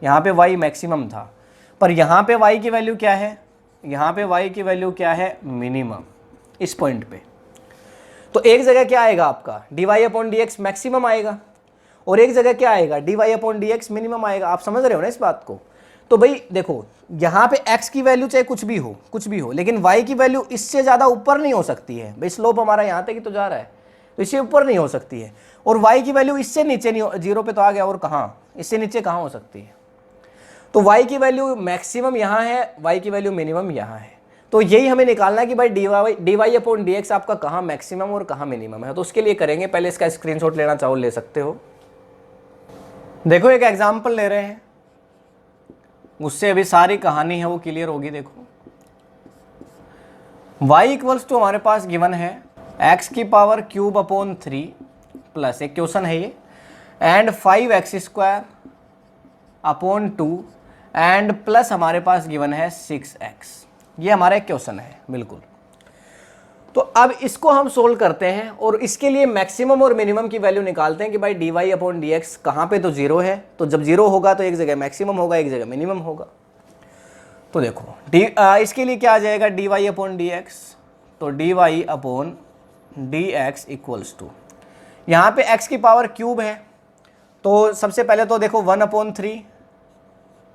A: यहाँ पे y मैक्सिमम था, पर यहाँ पे y की वैल्यू क्या है, यहाँ पे y की वैल्यू क्या है, मिनिमम, इस पॉइंट पे। तो एक जगह क्या आएगा आपका dy/dx मैक्सिमम आएगा, और एक जगह क्या आएगा dy/dx मिनिमम आएगा। आप समझ रहे हो ना इस बात को। तो भाई देखो यहाँ पे x की वैल्यू चाहे कुछ भी हो, लेकिन y की वैल्यू इससे ज़्यादा ऊपर नहीं हो सकती है। भाई स्लोप हमारा यहाँ तक ही तो जा रहा है, तो इससे ऊपर नहीं हो सकती है, और y की वैल्यू इससे नीचे नहीं, जीरो पे तो आ गया, और कहाँ, इससे नीचे कहाँ हो सकती है। तो y की वैल्यू मैक्सिमम यहाँ है, y की वैल्यू मिनिमम यहाँ है। तो यही हमें निकालना है कि भाई dy/dx आपका कहाँ मैक्सिमम और कहाँ मिनिमम है। तो उसके लिए करेंगे, पहले इसका स्क्रीनशॉट लेना चाहो ले सकते हो। देखो एक एग्जाम्पल ले रहे हैं, उससे अभी सारी कहानी है वो क्लियर होगी। देखो y इक्वल्स टू हमारे पास गिवन है x³ प्लस, एक क्वेश्चन है ये, एंड 5x² एंड प्लस हमारे पास गिवन है 6x। ये हमारा एक क्वेश्चन है बिल्कुल। तो अब इसको हम सोल्व करते हैं, और इसके लिए मैक्सिमम और मिनिमम की वैल्यू निकालते हैं कि भाई dy/dx कहाँ पे तो जीरो है, तो जब जीरो होगा तो एक जगह मैक्सिमम होगा, एक जगह मिनिमम होगा। तो देखो इसके लिए क्या आ जाएगा dy/dx, तो dy/dx इक्वल्स टू, यहाँ पे x³ है, तो सबसे पहले तो देखो 1/3,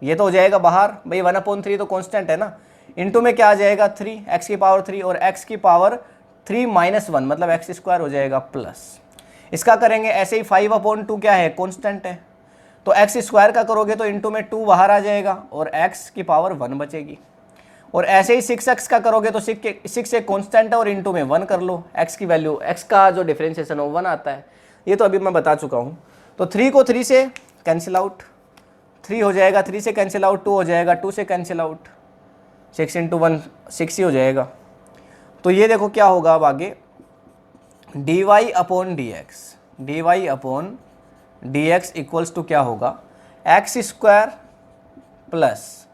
A: ये तो हो जाएगा बाहर, भाई 1/3 तो कांस्टेंट है ना, इनटू में क्या आ जाएगा 3, x³ और x³ -1 मतलब x² हो जाएगा प्लस। इसका करेंगे ऐसे ही 5/2 क्या है, कांस्टेंट है, तो x² का करोगे तो इनटू में 2 बाहर आ जाएगा और x⁻1 बचेगी। और ऐसे ही 6x का करोगे तो 6 एक कांस्टेंट है और इनटू में 1 कर लो, x की वैल्यू, x का जो डिफरेंशिएशन हो 1 आता है, ये तो अभी मैं बता चुका हूँ। तो 3 को 3 से कैंसिल आउट, 3 हो जाएगा, 3 से कैंसिल आउट 2 हो जाएगा, 2 से कैंसिल आउट 6 × 1 6 ही हो जाएगा। तो ये देखो क्या होगा अब आगे dy/dx इक्वल्स टू क्या होगा x² प्लस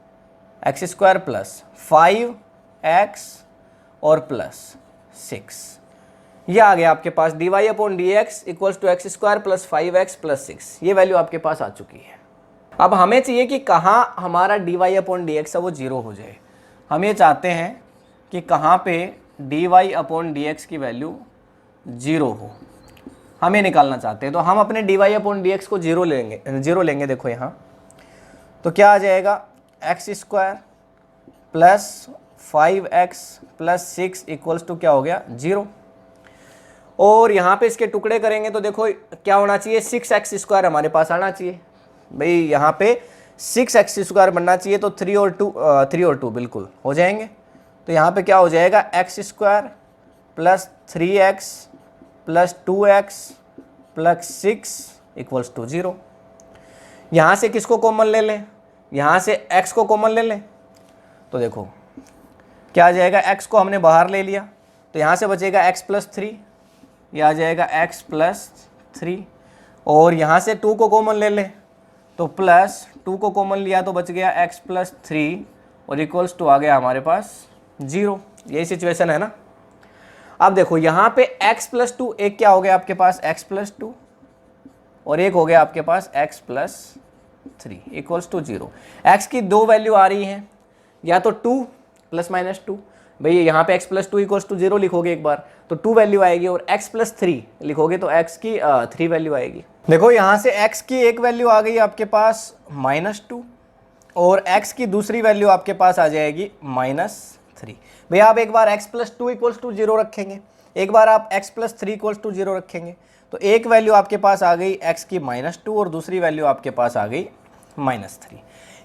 A: 5x और प्लस 6, ये आ गया आपके पास dy/dx equals to x² plus 5x plus 6, ये वैल्यू आपके पास आ चुकी है। अब हमें चाहिए कि कहाँ हमारा dy/dx है वो जीरो हो जाए। हम ये चाहते हैं कि कहाँ पे dy/dx की वैल्यू जीरो हो, हम ये निकालना चाहते हैं। तो हम अपने dy/dx को जीरो लेंगे। देखो यहाँ तो क्या आ जाएगा x² plus 5x plus 6 equals to क्या हो गया 0। और यहाँ पे इसके टुकड़े करेंगे तो देखो क्या होना चाहिए 6x² हमारे पास आना चाहिए। भाई यहाँ पे 6x² बनना चाहिए, तो 3 और 2 बिल्कुल हो जाएंगे। तो यहाँ पे क्या हो जाएगा x² plus 3x plus 2x plus 6 equals to 0। यहाँ से किसको कॉमन ले लें, यहाँ से x को कॉमन ले लें, तो देखो क्या आ जाएगा, x को हमने बाहर ले लिया तो यहाँ से बचेगा x प्लस 3, ये आ जाएगा x प्लस 3, और यहाँ से 2 को कॉमन ले लें तो प्लस 2 को कॉमन लिया तो बच गया x प्लस 3 और इक्वल्स टू आ गया हमारे पास 0। यही सिचुएशन है ना। अब देखो यहाँ पे x प्लस 2, एक क्या हो गया आपके पास x प्लस 2 और एक हो गया आपके पास x plus 3 equals to 0। x की दो वैल्यू आ रही हैं, या तो 2 प्लस माइनस 2, भाई यहाँ पे x प्लस 2 इक्वल्स टू 0 लिखोगे एक बार तो 2 वैल्यू आएगी, और x प्लस 3 लिखोगे तो x की 3 वैल्यू आएगी। देखो यहाँ से x की एक वैल्यू आ गई आपके पास -2 और x की दूसरी वैल्यू आपके पास आ जाएगी -3। भैया आप एक बार x प्लस 2 इक्वल्स टू 0 रखेंगे, एक बार आप x प्लस 3 इक्वल्स टू 0 रखेंगे, तो एक वैल्यू आपके पास आ गई x की -2 और दूसरी वैल्यू आपके पास आ गई -3।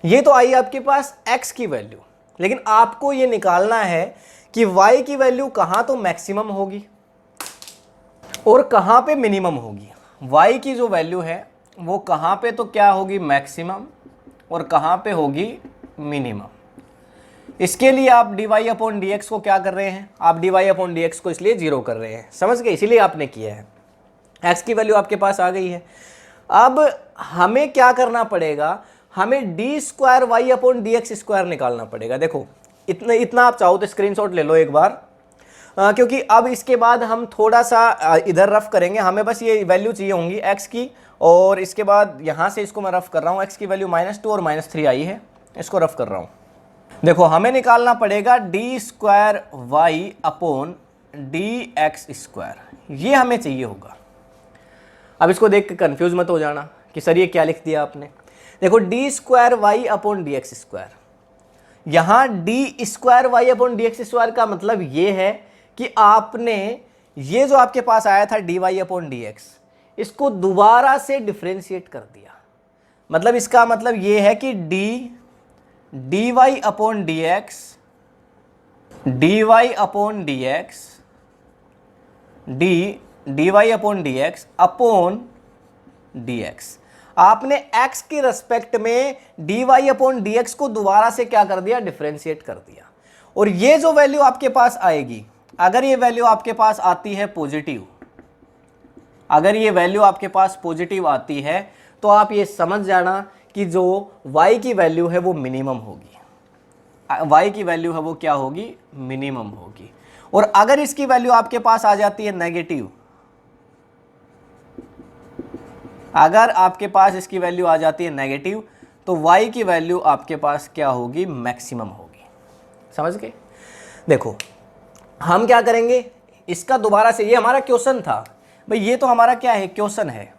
A: ये तो आई आपके पास x की वैल्यू, लेकिन आपको ये निकालना है कि y की वैल्यू कहाँ तो मैक्सिमम होगी और कहाँ पे मिनिमम होगी। y की जो वैल्यू है वो कहाँ पे तो क्या होगी मैक्सिमम और कहाँ पे होगी मिनिमम। इसके लिए आप dy/dx को क्या कर रहे हैं, आप dy/dx को इसलिए 0 कर रहे हैं, समझ गए, इसीलिए आपने किया है। x की वैल्यू आपके पास आ गई है। अब हमें क्या करना पड़ेगा, हमें d square Y upon D x square निकालना पड़ेगा। देखो इतना आप चाहो तो स्क्रीनशॉट ले लो एक बार, क्योंकि अब इसके बाद हम थोड़ा सा इधर रफ करेंगे। हमें बस ये वैल्यू चाहिए होंगी एक्स की, और इसके बाद यहाँ से इसको मैं रफ कर रहा हूँ, एक्स की वैल्यू -2 और -3 आई है, इसको रफ कर रहा हूँ। देखो हमें निकालना पड़ेगा d square Y upon D x square, ये हमें चाहिए होगा। अब इसको देख के कन्फ्यूज मत हो जाना कि सर ये क्या लिख दिया आपने। देखो D square Y upon D x square, यहाँ D square Y upon D x square का मतलब ये है कि आपने ये जो आपके पास आया था d Y upon D x, इसको दोबारा से डिफ्रेंशिएट कर दिया। मतलब इसका मतलब ये है कि d Y upon D x, d Y upon D x, d Y upon D x upon D x, आपने x के रेस्पेक्ट में d Y upon D x को दोबारा से क्या कर दिया, डिफ्रेंशिएट कर दिया। और ये जो वैल्यू आपके पास आएगी, अगर ये वैल्यू आपके पास आती है पॉजिटिव, अगर ये वैल्यू आपके पास पॉजिटिव आती है तो आप ये समझ जाना कि जो y की वैल्यू है वो मिनिमम होगी, y की वैल्यू है वो क्या होगी, मिनिमम होगी। और अगर इसकी वैल्यू आपके पास आ जाती है नेगेटिव, अगर आपके पास इसकी वैल्यू आ जाती है नेगेटिव, तो y की वैल्यू आपके पास क्या होगी, मैक्सिमम होगी। समझ गए। देखो हम क्या करेंगे, इसका दोबारा से, ये हमारा क्वेश्चन था भाई, ये तो हमारा क्या है, क्वेश्चन है।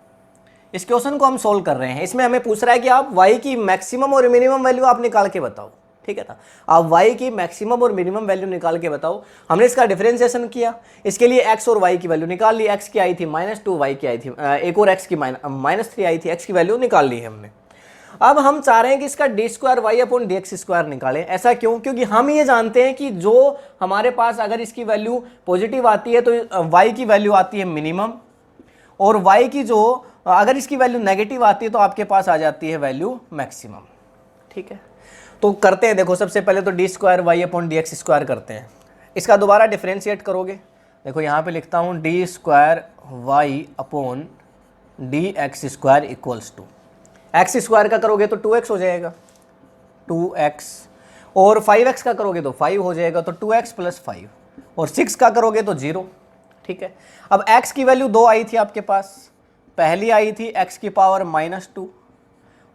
A: इस क्वेश्चन को हम सोल्व कर रहे हैं। इसमें हमें पूछ रहा है कि आप y की मैक्सिमम और मिनिमम वैल्यू आप निकाल के बताओ, ठीक है ना। आप y की मैक्सिमम और मिनिमम वैल्यू निकाल के बताओ। हमने इसका डिफरेंशिएशन किया, इसके लिए x और y की वैल्यू निकाल ली। x की आई थी -2, y की आई थी एक और x की -3 आई थी, x की वैल्यू निकाल ली है हमने। अब हम चाह रहे हैं कि इसका d square Y upon D x square निकालें। ऐसा क्यों, क्योंकि हम ये जानते हैं कि जो हमारे पास अगर इसकी वैल्यू पॉजिटिव आती है तो y की वैल्यू आती है मिनिमम, और y की जो अगर इसकी वैल्यू नेगेटिव आती है तो आपके पास आ जाती है वैल्यू मैक्सिमम। ठीक है, तो करते हैं। देखो सबसे पहले तो d square Y upon D x square करते हैं। इसका दोबारा डिफ्रेंशिएट करोगे, देखो यहाँ पे लिखता हूँ d square Y upon D x square equals to, x square का करोगे तो 2x हो जाएगा, 2x, और 5x का करोगे तो 5 हो जाएगा, तो 2x + 5, और 6 का करोगे तो 0। ठीक है, अब x की वैल्यू 2 आई थी आपके पास, पहली आई थी x की पावर -2,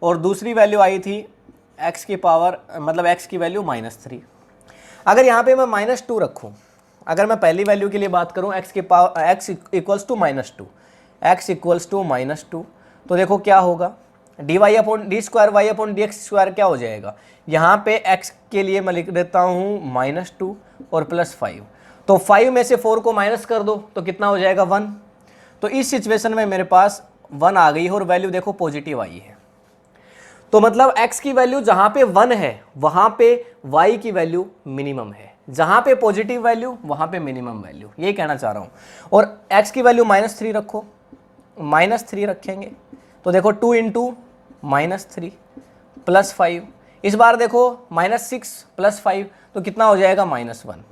A: और दूसरी वैल्यू आई थी x की पावर मतलब x की वैल्यू -3। अगर यहाँ पे मैं -2 रखूँ, अगर मैं पहली वैल्यू के लिए बात करूँ, x की power x equals to -2, x equals to -2, तो देखो क्या होगा, d square Y upon D x square क्या हो जाएगा, यहाँ पे x के लिए मैं लिख देता हूँ -2 और +5, तो 5 में से 4 को माइनस कर दो तो कितना हो जाएगा 1। तो इस सिचुएशन में मेरे पास 1 आ गई है और वैल्यू देखो पॉजिटिव आई है। तो मतलब x की वैल्यू जहाँ पे 1 है वहाँ पे y की वैल्यू मिनिमम है, जहाँ पे पॉजिटिव वैल्यू वहाँ पे मिनिमम वैल्यू, ये कहना चाह रहा हूँ। और x की वैल्यू -3 रखो, -3 रखेंगे तो देखो 2 × -3 +5, इस बार देखो -6 +5 तो कितना हो जाएगा -1।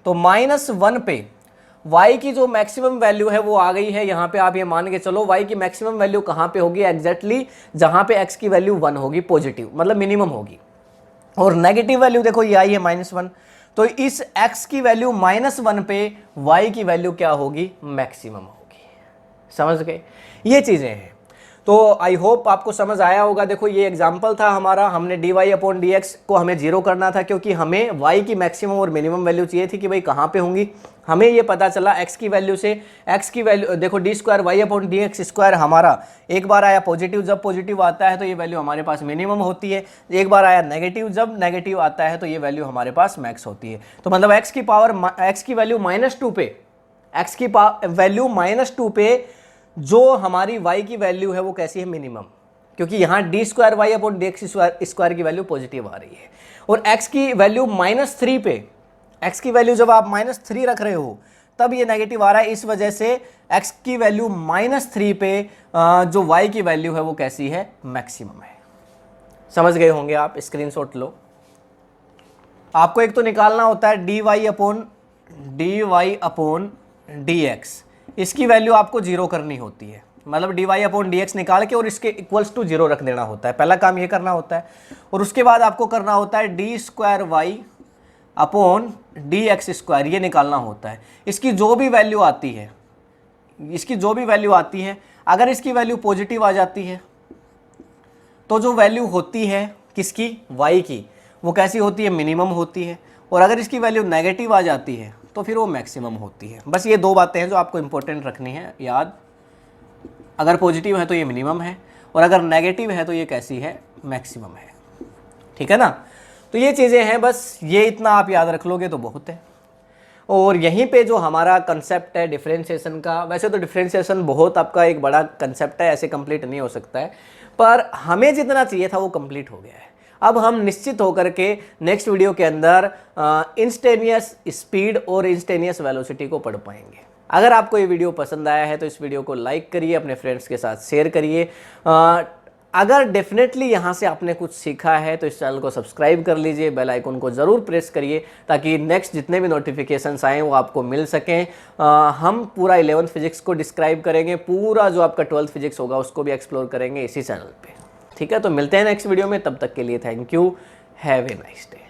A: तो -1 पे y की जो मैक्सिमम वैल्यू है वो आ गई है। यहाँ पे आप ये मान के चलो y की मैक्सिमम वैल्यू कहाँ पे होगी, एग्जैक्टली जहाँ पे x की वैल्यू 1 होगी, पॉजिटिव मतलब मिनिमम होगी, और नेगेटिव वैल्यू देखो ये आई है -1, तो इस x की वैल्यू -1 पे y की वैल्यू क्या होगी, मैक्सिमम होगी। समझ गए, ये चीज़ें हैं। तो आई होप आपको समझ आया होगा। देखो ये एग्जाम्पल था हमारा, हमने d Y upon D x को हमें 0 करना था, क्योंकि हमें y की मैक्सिमम और मिनिमम वैल्यू चाहिए थी कि भाई कहाँ पे होंगी। हमें ये पता चला x की वैल्यू से, x की वैल्यू देखो D square Y upon D x square हमारा एक बार आया पॉजिटिव, जब पॉजिटिव आता है तो ये वैल्यू हमारे पास मिनिमम होती है। एक बार आया नेगेटिव, जब नेगेटिव आता है तो ये वैल्यू हमारे पास मैक्स होती है। तो मतलब x की वैल्यू -2 पे, x की वैल्यू -2 पे जो हमारी y की वैल्यू है वो कैसी है, मिनिमम, क्योंकि यहाँ D square Y upon D x square की वैल्यू पॉजिटिव आ रही है। और x की वैल्यू -3 पे, x की वैल्यू जब आप -3 रख रहे हो तब ये नेगेटिव आ रहा है, इस वजह से x की वैल्यू -3 पे जो y की वैल्यू है वो कैसी है, मैक्सिमम है। समझ गए होंगे आप, स्क्रीनशॉट लो। आपको एक तो निकालना होता है dy अपॉन डी एक्स, इसकी वैल्यू आपको 0 करनी होती है। मतलब dy अपॉन dx निकाल के और इसके इक्वल्स टू 0 रख देना होता है। पहला काम ये करना होता है और उसके बाद आपको करना होता है d square Y upon D x square, ये निकालना होता है। इसकी जो भी वैल्यू आती है, अगर इसकी वैल्यू पॉजिटिव आ जाती है तो जो वैल्यू होती है किसकी, y की, वो कैसी होती है, मिनिमम होती है। और अगर इसकी वैल्यू नेगेटिव आ जाती है तो फिर वो मैक्सिमम होती है। बस ये दो बातें हैं जो आपको इंपॉर्टेंट रखनी है याद। अगर पॉजिटिव है तो ये मिनिमम है और अगर नेगेटिव है तो ये कैसी है, मैक्सिमम है। ठीक है ना। तो ये चीज़ें हैं, बस ये इतना आप याद रख लोगे तो बहुत है। और यहीं पे जो हमारा कंसेप्ट है डिफरेंशिएशन का, वैसे तो डिफरेंशिएशन बहुत आपका एक बड़ा कंसेप्ट है, ऐसे कंप्लीट नहीं हो सकता है, पर हमें जितना चाहिए था वो कंप्लीट हो गया है। अब हम निश्चित होकर के नेक्स्ट वीडियो के अंदर इंस्टेनियस स्पीड और इंस्टेनियस वेलोसिटी को पढ़ पाएंगे। अगर आपको ये वीडियो पसंद आया है तो इस वीडियो को लाइक करिए, अपने फ्रेंड्स के साथ शेयर करिए। अगर डेफिनेटली यहाँ से आपने कुछ सीखा है तो इस चैनल को सब्सक्राइब कर लीजिए, बेल आइकन को ज़रूर प्रेस करिए ताकि नेक्स्ट जितने भी नोटिफिकेशंस आएँ वो आपको मिल सकें। हम पूरा 11th फिजिक्स को डिस्क्राइब करेंगे, पूरा जो आपका 12th फिजिक्स होगा उसको भी एक्सप्लोर करेंगे इसी चैनल पे। ठीक है, तो मिलते हैं नेक्स्ट वीडियो में, तब तक के लिए thank you, have a nice day.